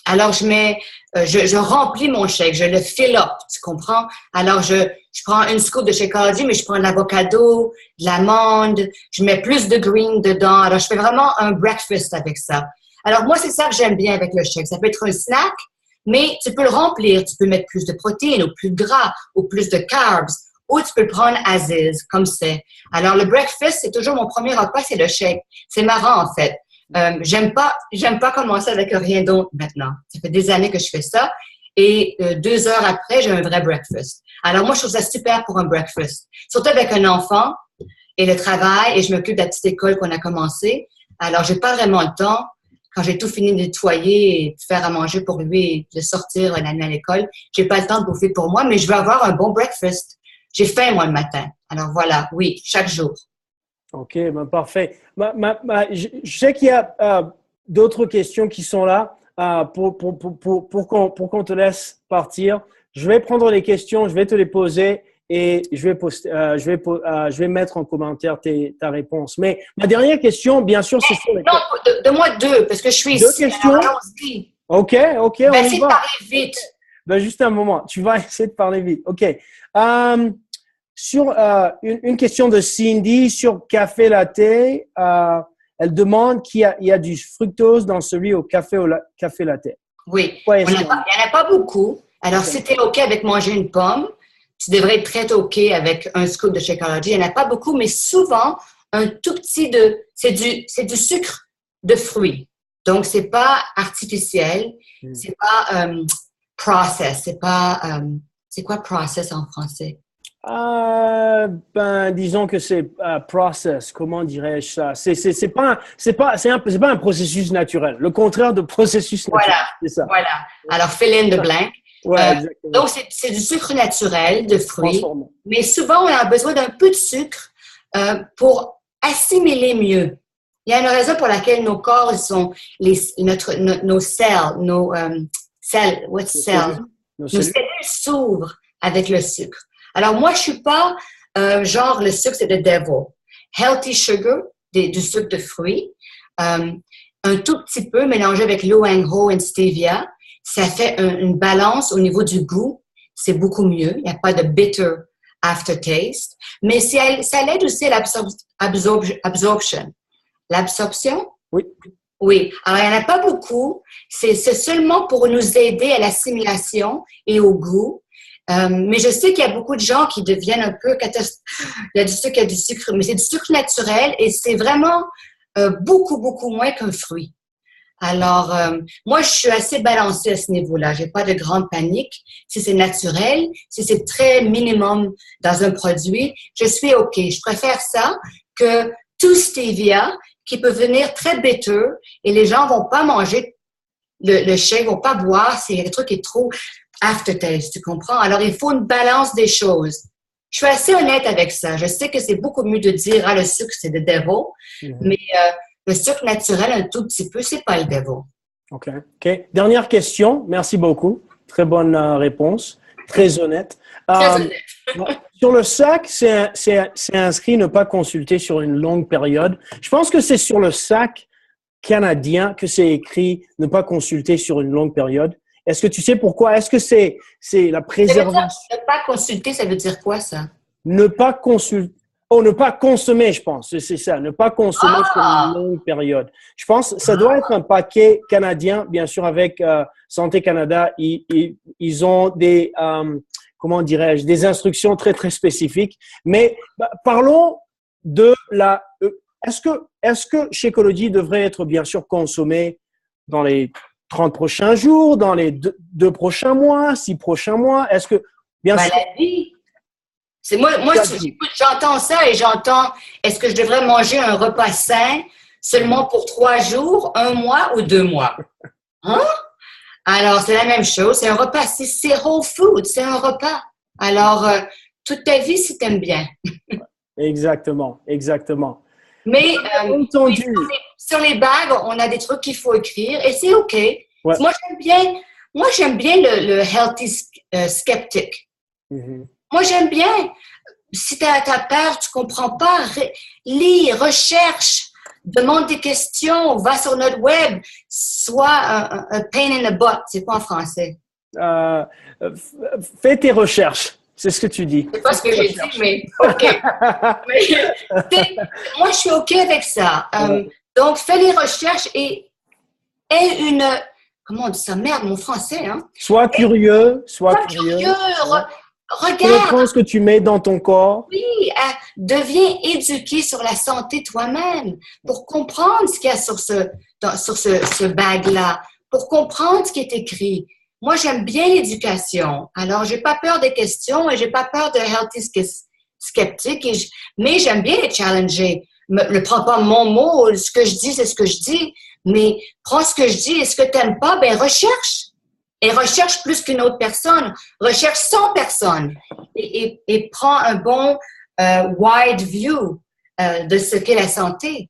Alors, je remplis mon shake, je le fill up, tu comprends? Alors, je prends une scoop de Shakeology, mais je prends de l'avocado, de l'amande, je mets plus de green dedans. Alors, je fais vraiment un breakfast avec ça. Alors, moi, c'est ça que j'aime bien avec le shake. Ça peut être un snack, mais tu peux le remplir. Tu peux mettre plus de protéines ou plus de gras ou plus de carbs. Ou tu peux le prendre as is, comme c'est. Alors, le breakfast, c'est toujours mon premier repas, c'est le shake. C'est marrant, en fait. J'aime pas commencer avec rien d'autre maintenant. Ça fait des années que je fais ça. Et 2 heures après, j'ai un vrai breakfast. Alors, moi, je trouve ça super pour un breakfast. Surtout avec un enfant et le travail. Et je m'occupe de la petite école qu'on a commencée. Alors, j'ai pas vraiment le temps. Quand j'ai tout fini de nettoyer et de faire à manger pour lui et de sortir l'année à l'école, j'ai pas le temps de bouffer pour moi, mais je veux avoir un bon breakfast. J'ai faim, moi, le matin. Alors, voilà. Oui, chaque jour.
OK, ben parfait. Je sais qu'il y a d'autres questions qui sont là pour qu'on te laisse partir. Je vais prendre les questions, je vais te les poser et je vais mettre en commentaire ta réponse. Mais ma dernière question, bien sûr, c'est sur les…
Non, donne-moi 2, parce que je suis
2
ici.
questions?
Allons-y.
OK, on y
Essaye de
va.
parler vite.
Ben, juste un moment, tu vas essayer de parler vite. OK. Sur une question de Cindy sur café latte, elle demande qu'il y a du fructose dans celui au café latte.
Oui,
Ouais,
il n'y en a pas beaucoup. Alors, si tu es OK avec manger une pomme, tu devrais être très OK avec un scoop de Shakeology. Il n'y en a pas beaucoup, mais souvent, un tout petit c'est du sucre de fruits. Donc, c'est pas artificiel, c'est pas process, c'est quoi process en français?
Disons que c'est process, comment dirais-je ça? C'est pas un processus naturel. Le contraire de processus naturel, c'est ça.
Voilà. Alors, fill in the blank.
Ouais, exactement.
Donc, c'est du sucre naturel de fruits,
Transformé.
mais souvent, on a besoin d'un peu de sucre pour assimiler mieux. Il y a une raison pour laquelle nos corps sont nos cellules, nos cellules s'ouvrent avec le sucre. Alors, moi, je suis pas genre le sucre, c'est the devil. Healthy sugar, du sucre de fruits, un tout petit peu mélangé avec l'Oango et stevia, ça fait une balance au niveau du goût. C'est beaucoup mieux. Il n'y a pas de bitter aftertaste. Mais ça l'aide aussi à l'absorption. L'absorption?
Oui.
Oui. Alors, il n'y en a pas beaucoup. C'est seulement pour nous aider à l'assimilation et au goût. Mais je sais qu'il y a beaucoup de gens qui deviennent un peu il y a du sucre, mais c'est du sucre naturel et c'est vraiment beaucoup, beaucoup moins qu'un fruit. Alors, moi, je suis assez balancée à ce niveau-là. J'ai pas de grande panique. Si c'est naturel, si c'est très minimum dans un produit, je suis OK. Je préfère ça que tout stevia qui peut venir très bitter et les gens vont pas manger le shake, vont pas boire. C'est un truc qui est trop aftertaste, tu comprends? Alors, il faut une balance des choses. Je suis assez honnête avec ça. Je sais que c'est beaucoup mieux de dire, le sucre, c'est the devil, mais le sucre naturel, un tout petit peu, c'est pas le devil.
OK. Dernière question. Merci beaucoup. Très bonne réponse. Très honnête.
Très honnête.
Sur le sac, c'est inscrit ne pas consulter sur une longue période. Je pense que c'est sur le sac canadien que c'est écrit ne pas consulter sur une longue période. Est-ce que tu sais pourquoi? Est-ce que c'est la préservation?
Ne pas consulter, ça veut dire quoi, ça?
Ne pas consulter. Oh, ne pas consommer, je pense. C'est ça. Ne pas consommer sur une longue période. Je pense que ça doit être un paquet canadien, bien sûr, avec Santé Canada. Ils ont des, comment dirais-je, des instructions très, très spécifiques. Mais parlons de est-ce que Shakeology devrait être, bien sûr, consommé dans les 30 prochains jours, dans les 2 prochains mois, 6 prochains mois? Est-ce que, bien sûr…
La vie. Moi, j'entends ça et j'entends, est-ce que je devrais manger un repas sain seulement pour 3 jours, 1 mois ou 2 mois? Hein? Alors, c'est la même chose. C'est un repas. C'est whole food. C'est un repas. Alors, toute ta vie, si tu aimes bien.
Exactement.
Mais sur les bagues, on a des trucs qu'il faut écrire et c'est OK. Ouais. Moi, j'aime bien le healthy skeptic. Moi, j'aime bien. Si tu as peur, tu comprends pas, lis, recherche, demande des questions, va sur notre web, sois un pain in the butt. C'est quoi en français?
Fais tes recherches. C'est ce que tu dis.
C'est pas ce que j'ai dit, mais OK. Moi, je suis OK avec ça. Donc, fais les recherches et aie une... Comment on dit ça? Merde, mon français, hein?
Sois curieux. Sois curieux.
Regarde.
Comprends ce que tu mets dans ton corps.
Oui, deviens éduqué sur la santé toi-même pour comprendre ce qu'il y a sur ce bag-là, pour comprendre ce qui est écrit. Moi, j'aime bien l'éducation. Alors, j'ai pas peur des questions et j'ai pas peur de healthy skeptique, mais j'aime bien les challenger. Ne prends pas mon mot, ce que je dis, c'est ce que je dis, mais prends ce que je dis et ce que t'aimes pas, ben recherche. Et recherche plus qu'une autre personne. Recherche 100 personnes et prends un bon wide view de ce qu'est la santé.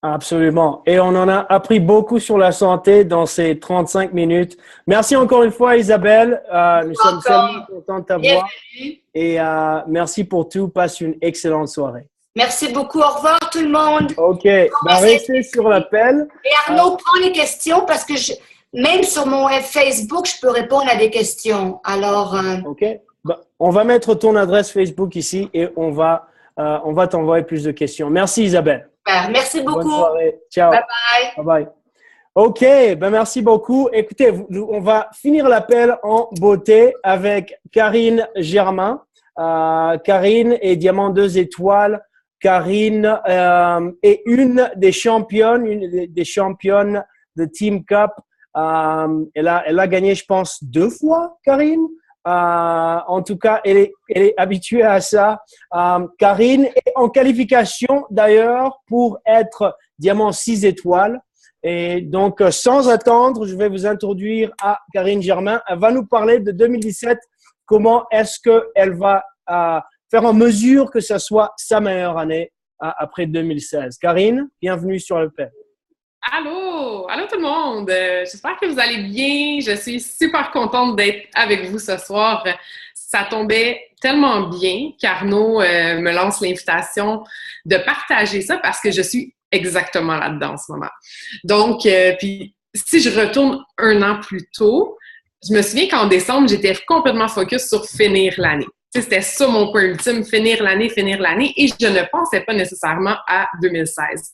Absolument. Et on en a appris beaucoup sur la santé dans ces 35 minutes. Merci encore une fois, Isabelle. Nous sommes tellement contents de t'avoir. Et merci pour tout. Passe une excellente soirée.
Merci beaucoup. Au revoir, tout le monde.
OK. Restez sur l'appel.
Et Arnaud, prends les questions parce que même sur mon Facebook, je peux répondre à des questions. Alors.
OK. On va mettre ton adresse Facebook ici et on va t'envoyer plus de questions. Merci, Isabelle.
Merci beaucoup.
Bonne soirée. Ciao.
Bye bye.
Bye bye. OK, merci beaucoup. Écoutez, on va finir l'appel en beauté avec Karine Germain. Karine est Diamant 2 étoiles. Karine est une des championnes de Team Cup. Elle a gagné, je pense, 2 fois, Karine. En tout cas, elle est habituée à ça. Karine est en qualification d'ailleurs pour être Diamant 6 étoiles. Et donc, sans attendre, je vais vous introduire à Karine Germain. Elle va nous parler de 2017. Comment est-ce qu'elle va faire en mesure que ce soit sa meilleure année après 2016. Karine, bienvenue sur le PEP.
Allô tout le monde. J'espère que vous allez bien. Je suis super contente d'être avec vous ce soir. Ça tombait tellement bien qu'Arnaud me lance l'invitation de partager ça parce que je suis exactement là-dedans en ce moment. Donc, puis si je retourne 1 an plus tôt, je me souviens qu'en décembre, j'étais complètement focus sur finir l'année. C'était ça mon point ultime, finir l'année, et je ne pensais pas nécessairement à 2016.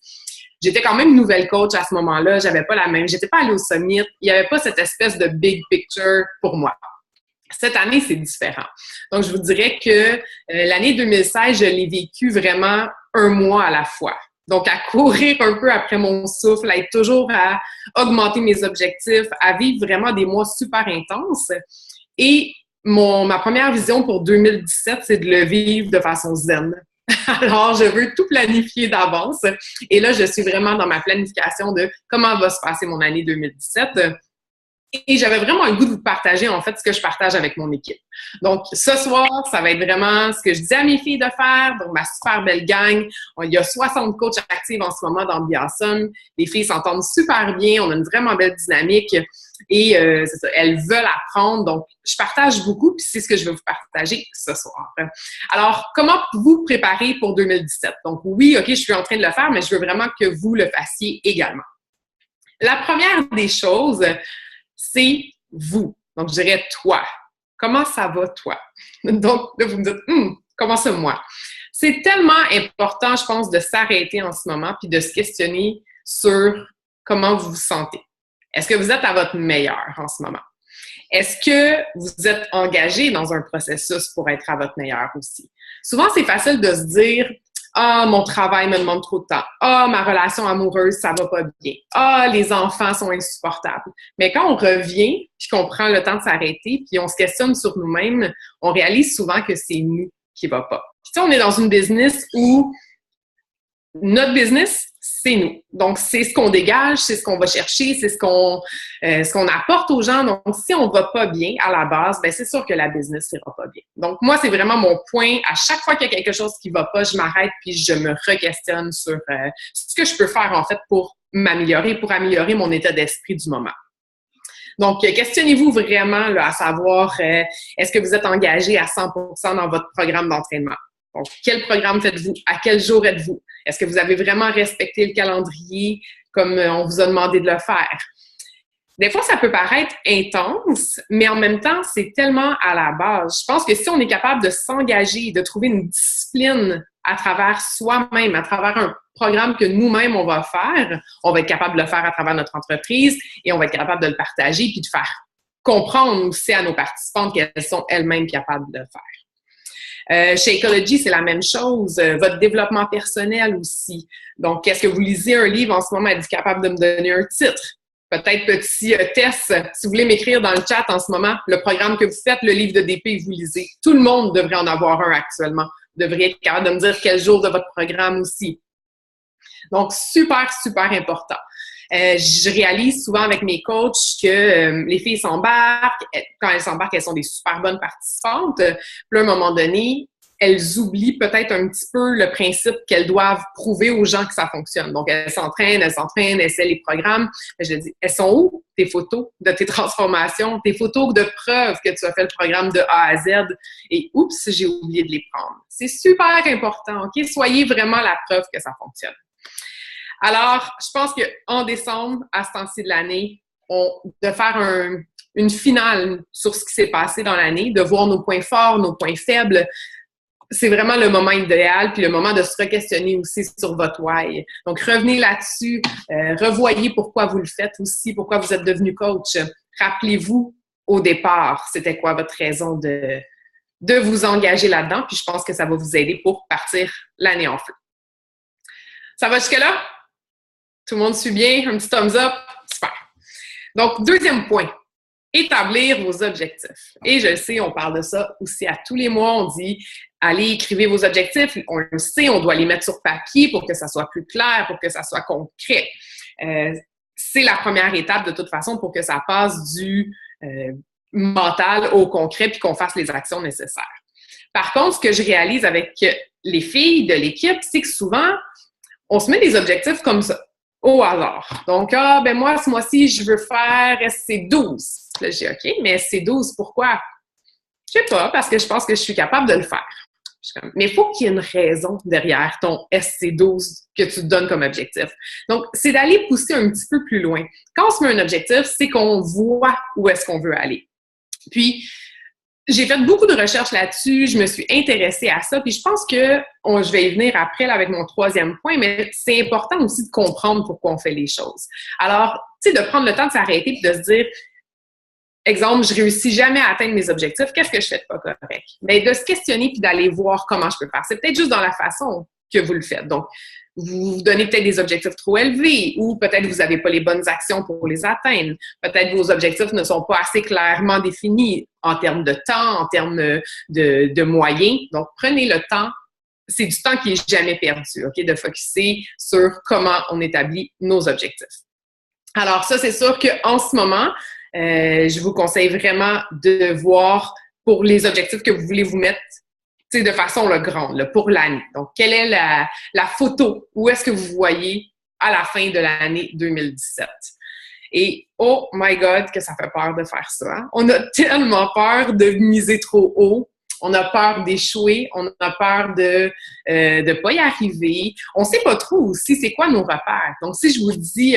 J'étais quand même nouvelle coach à ce moment-là, j'étais pas allée au summit, il n'y avait pas cette espèce de big picture pour moi. Cette année, c'est différent. Donc, je vous dirais que l'année 2016, je l'ai vécue vraiment 1 mois à la fois. Donc, à courir un peu après mon souffle, à être toujours à augmenter mes objectifs, à vivre vraiment des mois super intenses. Et ma première vision pour 2017, c'est de le vivre de façon zen. Alors, je veux tout planifier d'avance. Et là, je suis vraiment dans ma planification de comment va se passer mon année 2017. Et j'avais vraiment le goût de vous partager, en fait, ce que je partage avec mon équipe. Donc, ce soir, ça va être vraiment ce que je dis à mes filles de faire, donc ma super belle gang. Il y a 60 coachs actifs en ce moment dans Be Awesome. Les filles s'entendent super bien, on a une vraiment belle dynamique et c'est ça, elles veulent apprendre. Donc, je partage beaucoup, puis c'est ce que je vais vous partager ce soir. Alors, comment vous préparer pour 2017? Donc, oui, OK, je suis en train de le faire, mais je veux vraiment que vous le fassiez également. La première des choses, c'est vous. Donc, je dirais toi. Comment ça va, toi? Donc, là, vous me dites, comment ça, moi? C'est tellement important, je pense, de s'arrêter en ce moment puis de se questionner sur comment vous vous sentez. Est-ce que vous êtes à votre meilleur en ce moment? Est-ce que vous êtes engagé dans un processus pour être à votre meilleur aussi? Souvent, c'est facile de se dire, mon travail me demande trop de temps. Ma relation amoureuse, ça va pas bien. Les enfants sont insupportables. Mais quand on revient, puis qu'on prend le temps de s'arrêter, puis on se questionne sur nous-mêmes, on réalise souvent que c'est nous qui va pas. Puis on est dans une business où notre business, c'est nous. Donc, c'est ce qu'on dégage, c'est ce qu'on va chercher, c'est ce qu'on apporte aux gens. Donc, si on va pas bien à la base, ben c'est sûr que la business ira pas bien. Donc, moi, c'est vraiment mon point. À chaque fois qu'il y a quelque chose qui va pas, je m'arrête puis je me re-questionne sur ce que je peux faire, en fait, pour m'améliorer, pour améliorer mon état d'esprit du moment. Donc, questionnez-vous vraiment là, à savoir, est-ce que vous êtes engagé à 100% dans votre programme d'entraînement? Donc, quel programme faites-vous? À quel jour êtes-vous? Est-ce que vous avez vraiment respecté le calendrier comme on vous a demandé de le faire? Des fois, ça peut paraître intense, mais en même temps, c'est tellement à la base. Je pense que si on est capable de s'engager, de trouver une discipline à travers soi-même, à travers un programme que nous-mêmes, on va faire, on va être capable de le faire à travers notre entreprise et on va être capable de le partager puis de faire comprendre aussi à nos participantes qu'elles sont elles-mêmes capables de le faire. Chez Ecology, c'est la même chose. Votre développement personnel aussi. Donc, est-ce que vous lisez un livre en ce moment? Êtes-vous capable de me donner un titre? Peut-être petit test, si vous voulez m'écrire dans le chat en ce moment, le programme que vous faites, le livre de DP, vous lisez. Tout le monde devrait en avoir un actuellement. Vous devriez être capable de me dire quel jour de votre programme aussi. Donc, super, super important. Je réalise souvent avec mes coachs que les filles s'embarquent. Quand elles s'embarquent, elles sont des super bonnes participantes. Puis à un moment donné, elles oublient peut-être un petit peu le principe qu'elles doivent prouver aux gens que ça fonctionne. Donc, elles s'entraînent, essaient les programmes. Mais je dis, elles sont où tes photos de tes transformations, tes photos de preuve que tu as fait le programme de A à Z? Et oups, j'ai oublié de les prendre. C'est super important, OK? Soyez vraiment la preuve que ça fonctionne. Alors, je pense qu'en décembre, à ce temps-ci de l'année, de faire une finale sur ce qui s'est passé dans l'année, de voir nos points forts, nos points faibles, c'est vraiment le moment idéal, puis le moment de se re-questionner aussi sur votre why. Donc, revenez là-dessus, revoyez pourquoi vous le faites aussi, pourquoi vous êtes devenu coach. Rappelez-vous, au départ, c'était quoi votre raison de vous engager là-dedans, puis je pense que ça va vous aider pour partir l'année en feu. Ça va jusque-là? Tout le monde suit bien? Un petit thumbs up? Super. Donc, deuxième point. Établir vos objectifs. Et je le sais, on parle de ça aussi à tous les mois. On dit, allez, écrivez vos objectifs. On le sait, on doit les mettre sur papier pour que ça soit plus clair, pour que ça soit concret. C'est la première étape, de toute façon, pour que ça passe du mental au concret puis qu'on fasse les actions nécessaires. Par contre, ce que je réalise avec les filles de l'équipe, c'est que souvent, on se met des objectifs comme ça, au hasard. Donc, moi, ce mois-ci, je veux faire SC12. Là, je dis, OK, mais SC12, pourquoi? Je sais pas, parce que je pense que je suis capable de le faire. Mais il faut qu'il y ait une raison derrière ton SC12 que tu te donnes comme objectif. Donc, c'est d'aller pousser un petit peu plus loin. Quand on se met un objectif, c'est qu'on voit où est-ce qu'on veut aller. Puis, j'ai fait beaucoup de recherches là-dessus, je me suis intéressée à ça, puis je pense que je vais y venir après là, avec mon troisième point, mais c'est important aussi de comprendre pourquoi on fait les choses. Alors, tu sais, de prendre le temps de s'arrêter et de se dire, exemple, je réussis jamais à atteindre mes objectifs, qu'est-ce que je fais de pas correct? Bien, de se questionner puis d'aller voir comment je peux faire. C'est peut-être juste dans la façon que vous le faites. Donc, vous vous donnez peut-être des objectifs trop élevés ou peut-être vous n'avez pas les bonnes actions pour les atteindre. Peut-être vos objectifs ne sont pas assez clairement définis en termes de temps, en termes de moyens. Donc, prenez le temps. C'est du temps qui est jamais perdu, OK? De focusser sur comment on établit nos objectifs. Alors, ça, c'est sûr qu'en ce moment, je vous conseille vraiment de voir pour les objectifs que vous voulez vous mettre de façon grande, là, pour l'année. Donc, quelle est la photo? Où est-ce que vous voyez à la fin de l'année 2017? Et oh my God, que ça fait peur de faire ça. Hein? On a tellement peur de miser trop haut. On a peur d'échouer. On a peur de pas y arriver. On sait pas trop aussi c'est quoi nos repères. Donc, si je vous dis,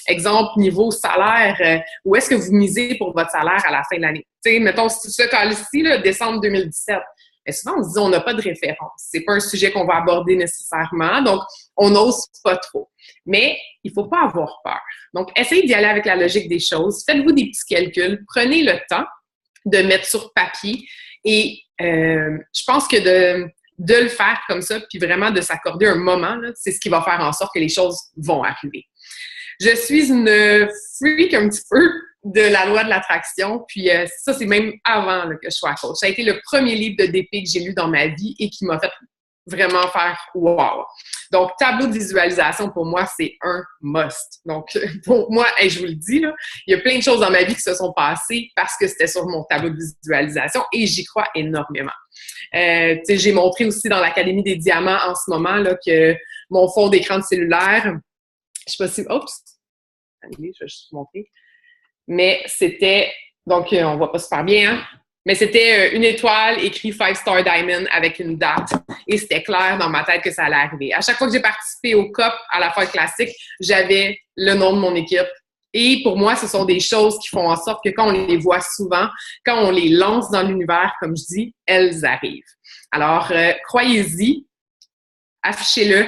exemple, niveau salaire, où est-ce que vous misez pour votre salaire à la fin de l'année? Tu sais, mettons, ce cas-ci, là, décembre 2017. Mais souvent, on se dit, on n'a pas de référence. C'est pas un sujet qu'on va aborder nécessairement, donc on n'ose pas trop. Mais il faut pas avoir peur. Donc, essayez d'y aller avec la logique des choses. Faites-vous des petits calculs. Prenez le temps de mettre sur papier et je pense que de le faire comme ça, puis vraiment de s'accorder un moment, là, c'est ce qui va faire en sorte que les choses vont arriver. Je suis une freak un petit peu de la loi de l'attraction, puis ça, c'est même avant là, que je sois coach. Ça a été le premier livre de DP que j'ai lu dans ma vie et qui m'a fait vraiment faire « wow ». Donc, tableau de visualisation, pour moi, c'est un must. Donc, pour moi, et je vous le dis, là, il y a plein de choses dans ma vie qui se sont passées parce que c'était sur mon tableau de visualisation et j'y crois énormément. J'ai montré aussi dans l'Académie des diamants en ce moment là, que mon fond d'écran de cellulaire, je sais pas si... Oups! Allez, je vais juste montrer. Mais c'était... Donc, on voit pas super bien, hein? Mais c'était une étoile écrit 5-Star Diamond avec une date. Et c'était clair dans ma tête que ça allait arriver. À chaque fois que j'ai participé au COP à la foire classique, j'avais le nom de mon équipe. Et pour moi, ce sont des choses qui font en sorte que quand on les voit souvent, quand on les lance dans l'univers, comme je dis, elles arrivent. Alors, croyez-y, affichez-le,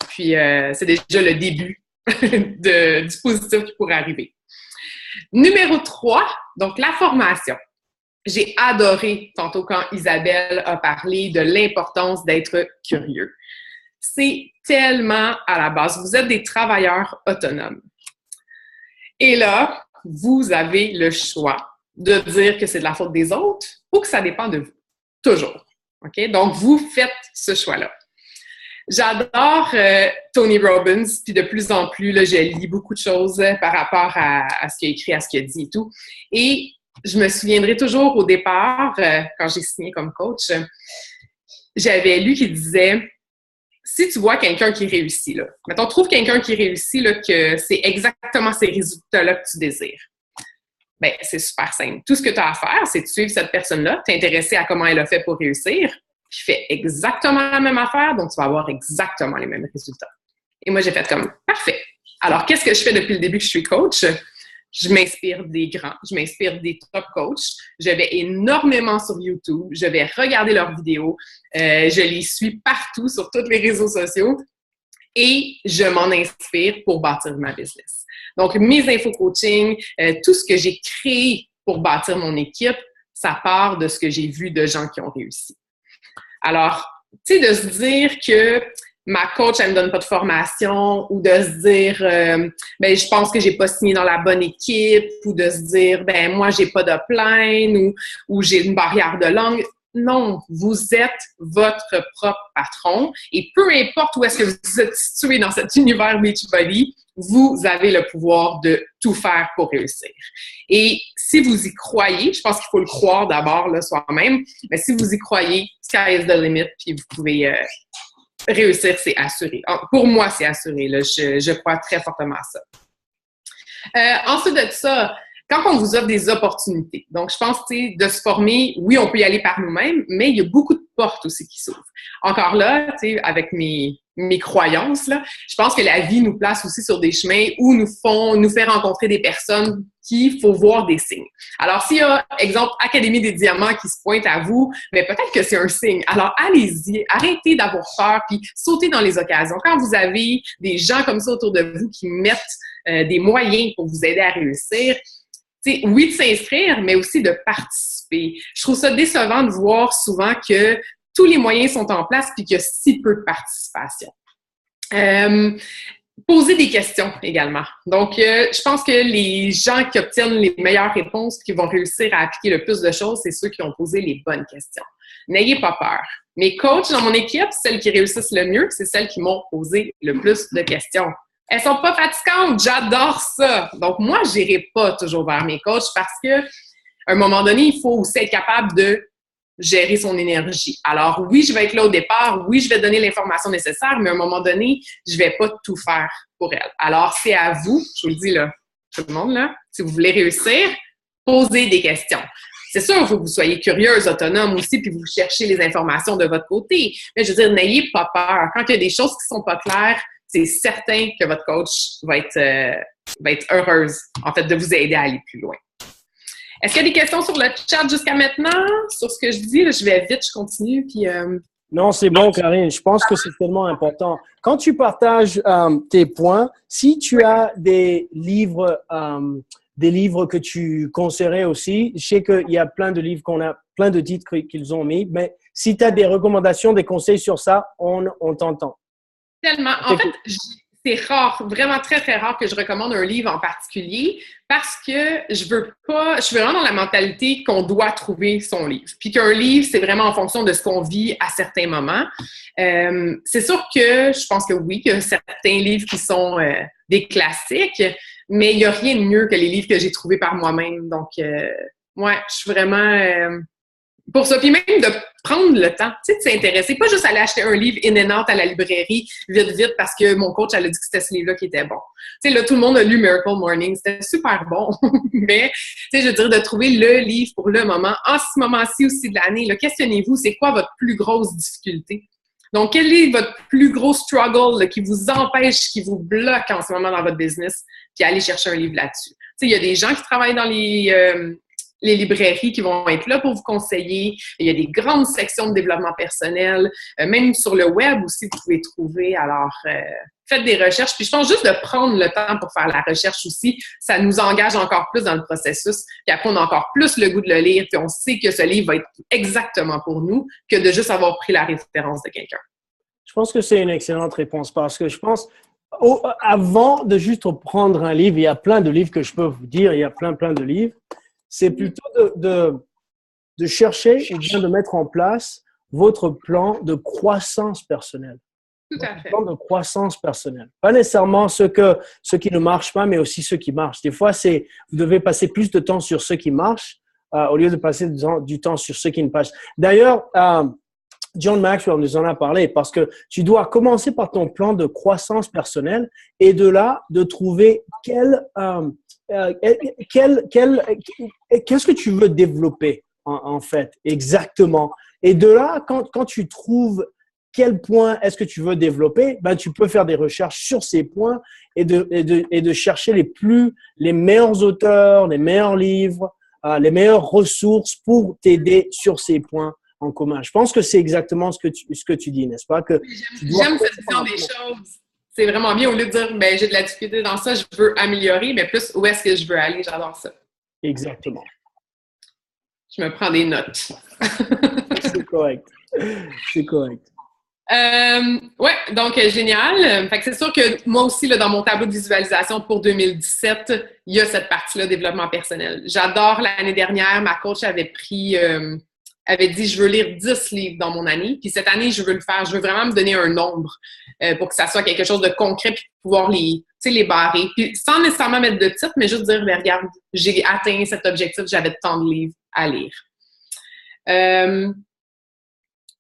puis c'est déjà le début du positif qui pourrait arriver. Numéro 3, donc la formation. J'ai adoré tantôt quand Isabelle a parlé de l'importance d'être curieux. C'est tellement à la base. Vous êtes des travailleurs autonomes. Et là, vous avez le choix de dire que c'est de la faute des autres ou que ça dépend de vous. Toujours. OK? Donc, vous faites ce choix-là. J'adore Tony Robbins, puis de plus en plus, là, je lis beaucoup de choses par rapport à ce qu'il a écrit, à ce qu'il a dit et tout. Et je me souviendrai toujours au départ, quand j'ai signé comme coach, j'avais lu qu'il disait, si tu vois quelqu'un qui réussit, là, mettons, trouve quelqu'un qui réussit, là, que c'est exactement ces résultats-là que tu désires. Bien, c'est super simple. Tout ce que tu as à faire, c'est de suivre cette personne-là, t'intéresser à comment elle a fait pour réussir, qui fait exactement la même affaire, donc tu vas avoir exactement les mêmes résultats. Et moi, j'ai fait comme, parfait. Alors, qu'est-ce que je fais depuis le début que je suis coach? Je m'inspire des grands, je m'inspire des top coachs. Je vais énormément sur YouTube, je vais regarder leurs vidéos, je les suis partout sur tous les réseaux sociaux et je m'en inspire pour bâtir ma business. Donc, mes info-coaching, tout ce que j'ai créé pour bâtir mon équipe, ça part de ce que j'ai vu de gens qui ont réussi. Alors, tu sais, de se dire que ma coach, elle me donne pas de formation, ou de se dire, ben, je pense que j'ai pas signé dans la bonne équipe, ou de se dire, ben, moi, j'ai pas de plainte, ou j'ai une barrière de langue. Non, vous êtes votre propre patron, et peu importe où est-ce que vous êtes situé dans cet univers Beachbody, vous avez le pouvoir de tout faire pour réussir. Et si vous y croyez, je pense qu'il faut le croire d'abord là, soi-même, mais si vous y croyez, sky is the limit, puis vous pouvez réussir, c'est assuré. Pour moi, c'est assuré. Là, je crois très fortement à ça. Ensuite de ça, quand on vous offre des opportunités, donc je pense de se former, oui, on peut y aller par nous-mêmes, mais il y a beaucoup de portes aussi qui s'ouvrent. Encore là, avec mes croyances, là, je pense que la vie nous place aussi sur des chemins où nous fait rencontrer des personnes qu'il faut voir des signes. Alors, s'il y a, exemple, Académie des Diamants qui se pointe à vous, mais peut-être que c'est un signe. Alors, allez-y, arrêtez d'avoir peur, puis sautez dans les occasions. Quand vous avez des gens comme ça autour de vous qui mettent des moyens pour vous aider à réussir, oui, de s'inscrire, mais aussi de participer. Je trouve ça décevant de voir souvent que tous les moyens sont en place puis qu'il y a si peu de participation. Poser des questions également. Donc, je pense que les gens qui obtiennent les meilleures réponses qui vont réussir à appliquer le plus de choses, c'est ceux qui ont posé les bonnes questions. N'ayez pas peur. Mes coachs dans mon équipe, celles qui réussissent le mieux, c'est celles qui m'ont posé le plus de questions. Elles sont pas fatigantes, j'adore ça. Donc, moi, je n'irai pas toujours vers mes coachs parce que, à un moment donné, il faut aussi être capable de gérer son énergie. Alors, oui, je vais être là au départ, oui, je vais donner l'information nécessaire, mais à un moment donné, je vais pas tout faire pour elle. Alors, c'est à vous, je vous le dis là, tout le monde là, si vous voulez réussir, posez des questions. C'est sûr, il faut que vous soyez curieuse, autonome aussi, puis vous cherchez les informations de votre côté. Mais je veux dire, n'ayez pas peur. Quand il y a des choses qui sont pas claires, c'est certain que votre coach va être heureuse, en fait, de vous aider à aller plus loin. Est-ce qu'il y a des questions sur le chat jusqu'à maintenant, sur ce que je dis? Là, je vais vite, je continue. Puis,
Non, c'est bon, Karine. Je pense que c'est tellement important. Quand tu partages tes points, si tu as des livres que tu conseillerais aussi, je sais qu'il y a plein de livres plein de titres qu'ils ont mis, mais si tu as des recommandations, des conseils sur ça, on t'entend.
Tellement. En fait, c'est rare, vraiment très, très rare que je recommande un livre en particulier parce que je suis vraiment dans la mentalité qu'on doit trouver son livre. Puis qu'un livre, c'est vraiment en fonction de ce qu'on vit à certains moments. C'est sûr que je pense que oui, qu'il y a certains livres qui sont des classiques, mais il n'y a rien de mieux que les livres que j'ai trouvés par moi-même. Donc, ouais, je suis vraiment Pour ça, puis même de prendre le temps, tu sais, de s'intéresser, pas juste aller acheter un livre in and out à la librairie, vite, parce que mon coach, elle a dit que c'était ce livre-là qui était bon. Tu sais, là, tout le monde a lu Miracle Morning, c'était super bon, mais, tu sais, je veux dire, de trouver le livre pour le moment. En ce moment-ci aussi de l'année, là, questionnez-vous, c'est quoi votre plus grosse difficulté? Donc, quel est votre plus gros struggle là, qui vous empêche, qui vous bloque en ce moment dans votre business, puis allez chercher un livre là-dessus. Tu sais, il y a des gens qui travaillent dans les librairies qui vont être là pour vous conseiller. Il y a des grandes sections de développement personnel. Même sur le web aussi, vous pouvez trouver. Alors, faites des recherches. Puis je pense juste de prendre le temps pour faire la recherche aussi, ça nous engage encore plus dans le processus. Puis après, on a encore plus le goût de le lire. Puis on sait que ce livre va être exactement pour nous que de juste avoir pris la référence de quelqu'un.
Je pense que c'est une excellente réponse parce que je pense, avant de juste prendre un livre, il y a plein de livres que je peux vous dire, il y a plein de livres. C'est plutôt de chercher et bien de mettre en place votre plan de croissance personnelle.
Tout à fait.
Plan de croissance personnelle. Pas nécessairement ce qui ne marche pas, mais aussi ce qui marche. Des fois, vous devez passer plus de temps sur ce qui marche au lieu de passer du temps sur ce qui ne passe. D'ailleurs, John Maxwell nous en a parlé parce que tu dois commencer par ton plan de croissance personnelle et de là, de trouver qu'est-ce que tu veux développer en fait exactement. Et de là, quand tu trouves quel point est-ce que tu veux développer, ben tu peux faire des recherches sur ces points et de chercher les meilleurs auteurs, les meilleurs livres, les meilleures ressources pour t'aider sur ces points en commun. Je pense que c'est exactement ce que tu dis, n'est-ce pas?
J'aime cette vision des choses. C'est vraiment bien, au lieu de dire, ben, j'ai de la difficulté dans ça, je veux améliorer, mais plus, où est-ce que je veux aller? J'adore ça.
Exactement.
Je me prends des notes.
C'est correct. C'est correct.
Ouais, donc génial. Fait que c'est sûr que moi aussi, là, dans mon tableau de visualisation pour 2017, il y a cette partie-là, développement personnel. J'adore l'année dernière, ma coach avait dit, je veux lire 10 livres dans mon année. Puis cette année, je veux le faire. Je veux vraiment me donner un nombre pour que ça soit quelque chose de concret puis pouvoir les barrer. Puis sans nécessairement mettre de titre, mais juste dire, ben, regarde, j'ai atteint cet objectif, j'avais tant de livres à lire.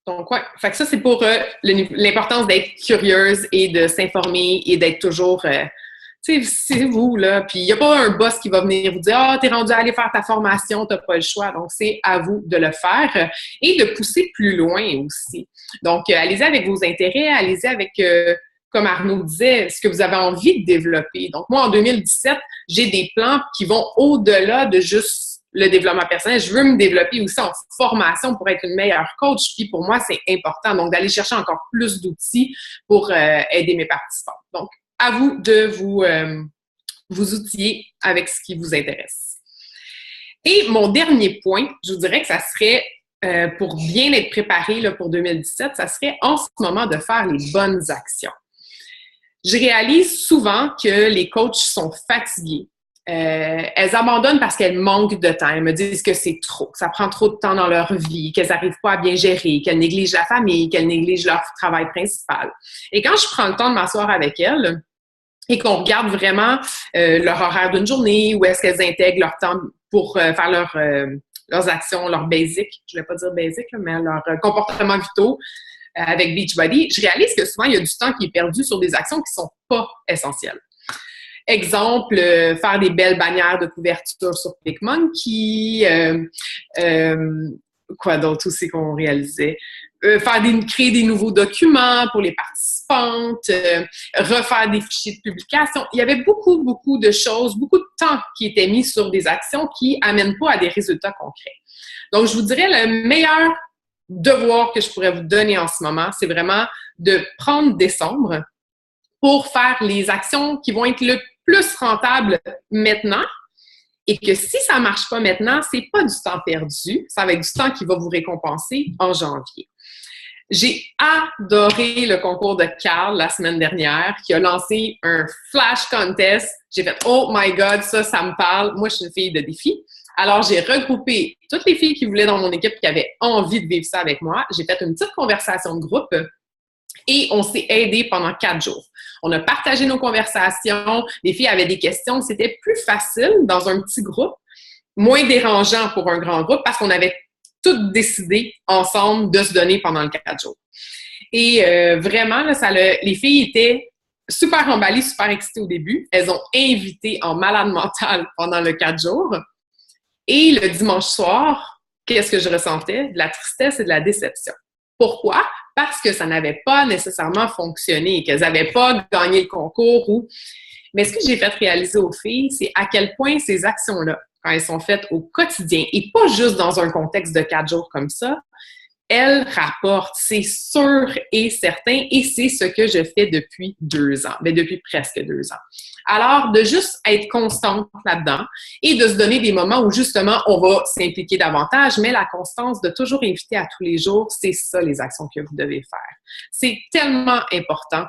Donc, ouais. Fait que ça, c'est pour l'importance d'être curieuse et de s'informer et d'être toujours... tu sais, c'est vous, là. Puis, il n'y a pas un boss qui va venir vous dire « Ah, t'es rendu à aller faire ta formation, t'as pas le choix. » Donc, c'est à vous de le faire et de pousser plus loin aussi. Donc, allez-y avec vos intérêts, allez-y avec, comme Arnaud disait, ce que vous avez envie de développer. Donc, moi, en 2017, j'ai des plans qui vont au-delà de juste le développement personnel. Je veux me développer aussi en formation pour être une meilleure coach. Puis, pour moi, c'est important. Donc, d'aller chercher encore plus d'outils pour aider mes participants. Donc, à vous de vous outiller avec ce qui vous intéresse. Et mon dernier point, je vous dirais que ça serait, pour bien être préparé là, pour 2017, ça serait en ce moment de faire les bonnes actions. Je réalise souvent que les coachs sont fatigués. Elles abandonnent parce qu'elles manquent de temps. Elles me disent que c'est trop, que ça prend trop de temps dans leur vie, qu'elles n'arrivent pas à bien gérer, qu'elles négligent la famille, qu'elles négligent leur travail principal. Et quand je prends le temps de m'asseoir avec elles et qu'on regarde vraiment leur horaire d'une journée, où est-ce qu'elles intègrent leur temps pour faire leurs actions, leurs basics, je ne vais pas dire basic, mais leurs comportements vitaux avec Beachbody, je réalise que souvent, il y a du temps qui est perdu sur des actions qui ne sont pas essentielles. Exemple, faire des belles bannières de couverture sur PicMonkey, quoi d'autre aussi qu'on réalisait? Créer des nouveaux documents pour les participantes, refaire des fichiers de publication. Il y avait beaucoup de choses, beaucoup de temps qui était mis sur des actions qui amènent pas à des résultats concrets. Donc, je vous dirais, le meilleur devoir que je pourrais vous donner en ce moment, c'est vraiment de prendre décembre pour faire les actions qui vont être le plus rentables maintenant. Et que si ça ne marche pas maintenant, c'est pas du temps perdu, ça va être du temps qui va vous récompenser en janvier. J'ai adoré le concours de Carl la semaine dernière, qui a lancé un flash contest. J'ai fait « Oh my God, ça me parle. » Moi, je suis une fille de défi. Alors, j'ai regroupé toutes les filles qui voulaient dans mon équipe qui avaient envie de vivre ça avec moi. J'ai fait une petite conversation de groupe et on s'est aidés pendant 4 jours. On a partagé nos conversations. Les filles avaient des questions. C'était plus facile dans un petit groupe, moins dérangeant pour un grand groupe parce qu'on avait toutes décidé ensemble de se donner pendant le 4 jours. Et vraiment, là, les filles étaient super emballées, super excitées au début. Elles ont invité en malade mental pendant le 4 jours. Et le dimanche soir, qu'est-ce que je ressentais? De la tristesse et de la déception. Pourquoi? Parce que ça n'avait pas nécessairement fonctionné, qu'elles n'avaient pas gagné le concours. Mais ce que j'ai fait réaliser aux filles, c'est à quel point ces actions-là, quand elles sont faites au quotidien, et pas juste dans un contexte de 4 jours comme ça, elles rapportent, c'est sûr et certain, et c'est ce que je fais depuis 2 ans, depuis presque 2 ans. Alors, de juste être constante là-dedans et de se donner des moments où, justement, on va s'impliquer davantage, mais la constance de toujours inviter à tous les jours, c'est ça les actions que vous devez faire. C'est tellement important.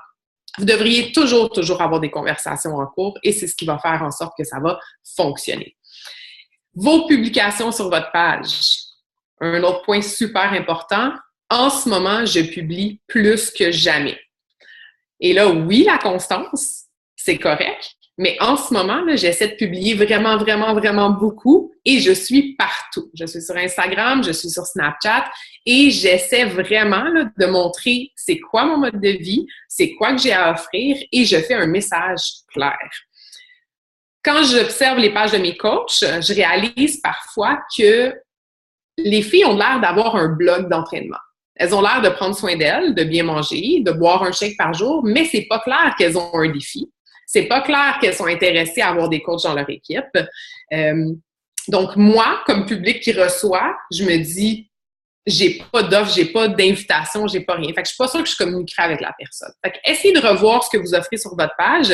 Vous devriez toujours avoir des conversations en cours et c'est ce qui va faire en sorte que ça va fonctionner. Vos publications sur votre page. Un autre point super important, en ce moment, je publie plus que jamais. Et là, oui, la constance, c'est correct, mais en ce moment, là, j'essaie de publier vraiment beaucoup et je suis partout. Je suis sur Instagram, je suis sur Snapchat et j'essaie vraiment là, de montrer c'est quoi mon mode de vie, c'est quoi que j'ai à offrir et je fais un message clair. Quand j'observe les pages de mes coachs, je réalise parfois que les filles ont l'air d'avoir un blog d'entraînement. Elles ont l'air de prendre soin d'elles, de bien manger, de boire un shake par jour, mais c'est pas clair qu'elles ont un défi. C'est pas clair qu'elles sont intéressées à avoir des coachs dans leur équipe. Donc, moi, comme public qui reçoit, je me dis, j'ai pas d'offre, j'ai pas d'invitation, j'ai pas rien. Fait que je suis pas sûre que je communiquerai avec la personne. Fait que essayez de revoir ce que vous offrez sur votre page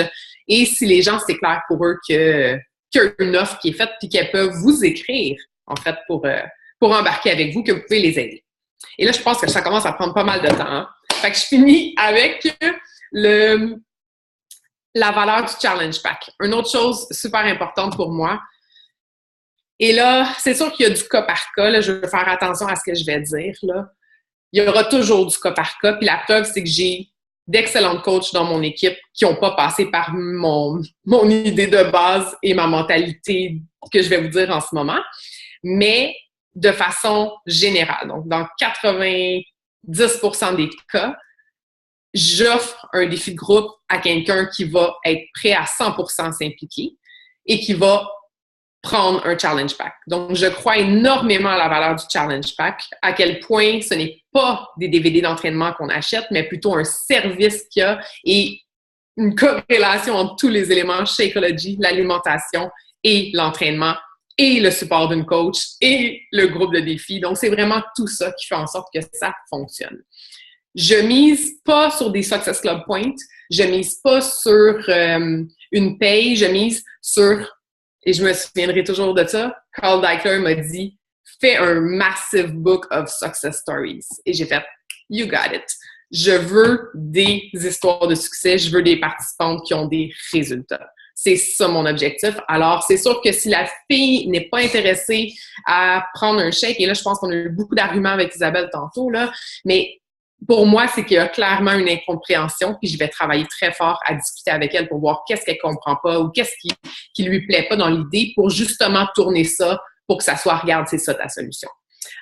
et si les gens, c'est clair pour eux qu'il y a une offre qui est faite puis qu'elles peuvent vous écrire, en fait, pour embarquer avec vous, que vous pouvez les aider. Et là, je pense que ça commence à prendre pas mal de temps. Hein? Fait que je finis avec la valeur du Challenge Pack. Une autre chose super importante pour moi. Et là, c'est sûr qu'il y a du cas par cas. Là, je vais faire attention à ce que je vais dire. Là. Il y aura toujours du cas par cas. Puis la preuve, c'est que j'ai d'excellentes coachs dans mon équipe qui n'ont pas passé par mon idée de base et ma mentalité que je vais vous dire en ce moment. Mais de façon générale. Donc, dans 90% des cas, j'offre un défi de groupe à quelqu'un qui va être prêt à 100% s'impliquer et qui va prendre un challenge pack. Donc, je crois énormément à la valeur du challenge pack, à quel point ce n'est pas des DVD d'entraînement qu'on achète, mais plutôt un service qu'il y a et une corrélation entre tous les éléments, Shakeology, l'alimentation et l'entraînement et le support d'une coach et le groupe de défis. Donc, c'est vraiment tout ça qui fait en sorte que ça fonctionne. Je mise pas sur des Success Club Points, je mise pas sur une paye, je mise sur, et je me souviendrai toujours de ça, Carl Daikeler m'a dit « Fais un massive book of success stories ». Et j'ai fait « You got it ». Je veux des histoires de succès, je veux des participantes qui ont des résultats. C'est ça mon objectif. Alors, c'est sûr que si la fille n'est pas intéressée à prendre un chèque, et là, je pense qu'on a eu beaucoup d'arguments avec Isabelle tantôt, là, mais pour moi, c'est qu'il y a clairement une incompréhension, puis je vais travailler très fort à discuter avec elle pour voir qu'est-ce qu'elle comprend pas ou qu'est-ce qui lui plaît pas dans l'idée pour justement tourner ça pour que ça soit « Regarde, c'est ça ta solution ».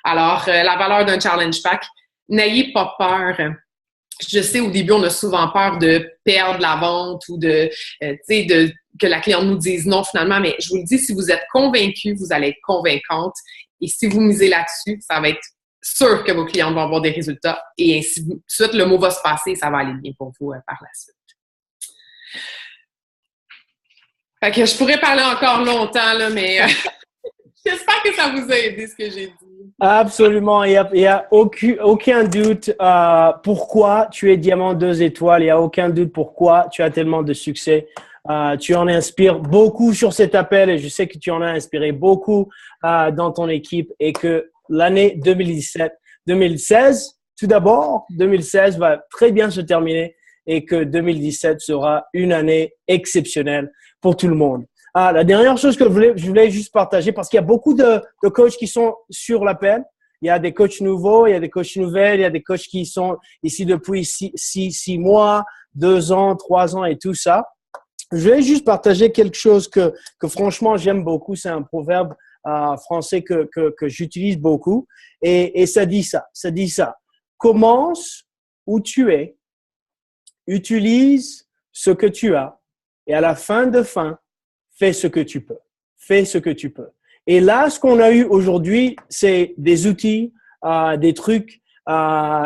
Alors, la valeur d'un challenge pack, n'ayez pas peur. Je sais, au début, on a souvent peur de perdre la vente ou que la cliente nous dise non finalement, mais je vous le dis, si vous êtes convaincu, vous allez être convaincante. Et si vous misez là-dessus, ça va être sûr que vos clients vont avoir des résultats et ainsi de suite, le mot va se passer et ça va aller bien pour vous par la suite. Fait que je pourrais parler encore longtemps, là, mais j'espère que ça vous a aidé ce que j'ai dit.
Absolument, il y a aucun doute pourquoi tu es diamant 2 étoiles, il n'y a aucun doute pourquoi tu as tellement de succès. Tu en inspires beaucoup sur cet appel et je sais que tu en as inspiré beaucoup dans ton équipe et que l'année 2016, tout d'abord, 2016 va très bien se terminer et que 2017 sera une année exceptionnelle pour tout le monde. La dernière chose que je voulais juste partager, parce qu'il y a beaucoup de coachs qui sont sur l'appel. Il y a des coachs nouveaux, il y a des coachs nouvelles, il y a des coachs qui sont ici depuis 6 mois, 2 ans, 3 ans et tout ça. Je voulais juste partager quelque chose que franchement, j'aime beaucoup. C'est un proverbe français que j'utilise beaucoup. Et ça dit ça. Commence où tu es, utilise ce que tu as et à la fin, fais ce que tu peux. Fais ce que tu peux. Et là, ce qu'on a eu aujourd'hui, c'est des outils, des trucs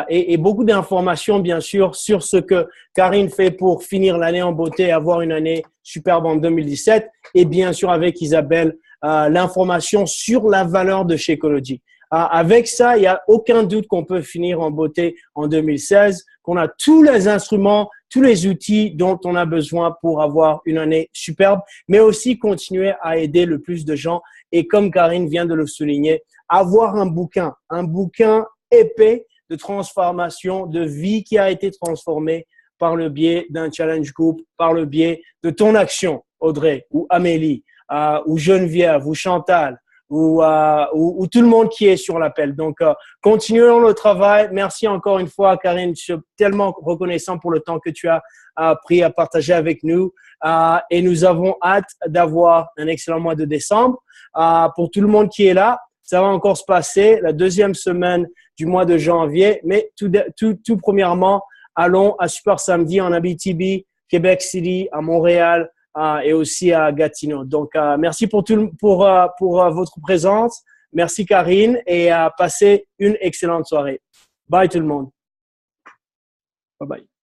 et beaucoup d'informations, bien sûr, sur ce que Karine fait pour finir l'année en beauté et avoir une année superbe en 2017. Et bien sûr, avec Isabelle, l'information sur la valeur de Shakeology. Avec ça, il n'y a aucun doute qu'on peut finir en beauté en 2016, qu'on a tous les instruments, tous les outils dont on a besoin pour avoir une année superbe, mais aussi continuer à aider le plus de gens. Et comme Karine vient de le souligner, avoir un bouquin épais de transformation, de vie qui a été transformée par le biais d'un challenge group, par le biais de ton action, Audrey, ou Amélie, ou Geneviève, ou Chantal, ou tout le monde qui est sur l'appel. Donc, continuons le travail. Merci encore une fois, Karine. Je suis tellement reconnaissant pour le temps que tu as pris à partager avec nous. Et nous avons hâte d'avoir un excellent mois de décembre. Pour tout le monde qui est là, ça va encore se passer la deuxième semaine du mois de janvier. Mais tout premièrement, allons à Super Samedi en Abitibi, Québec City, à Montréal, et aussi à Gatineau. Donc, merci pour votre présence. Merci Karine et passez une excellente soirée. Bye tout le monde. Bye bye.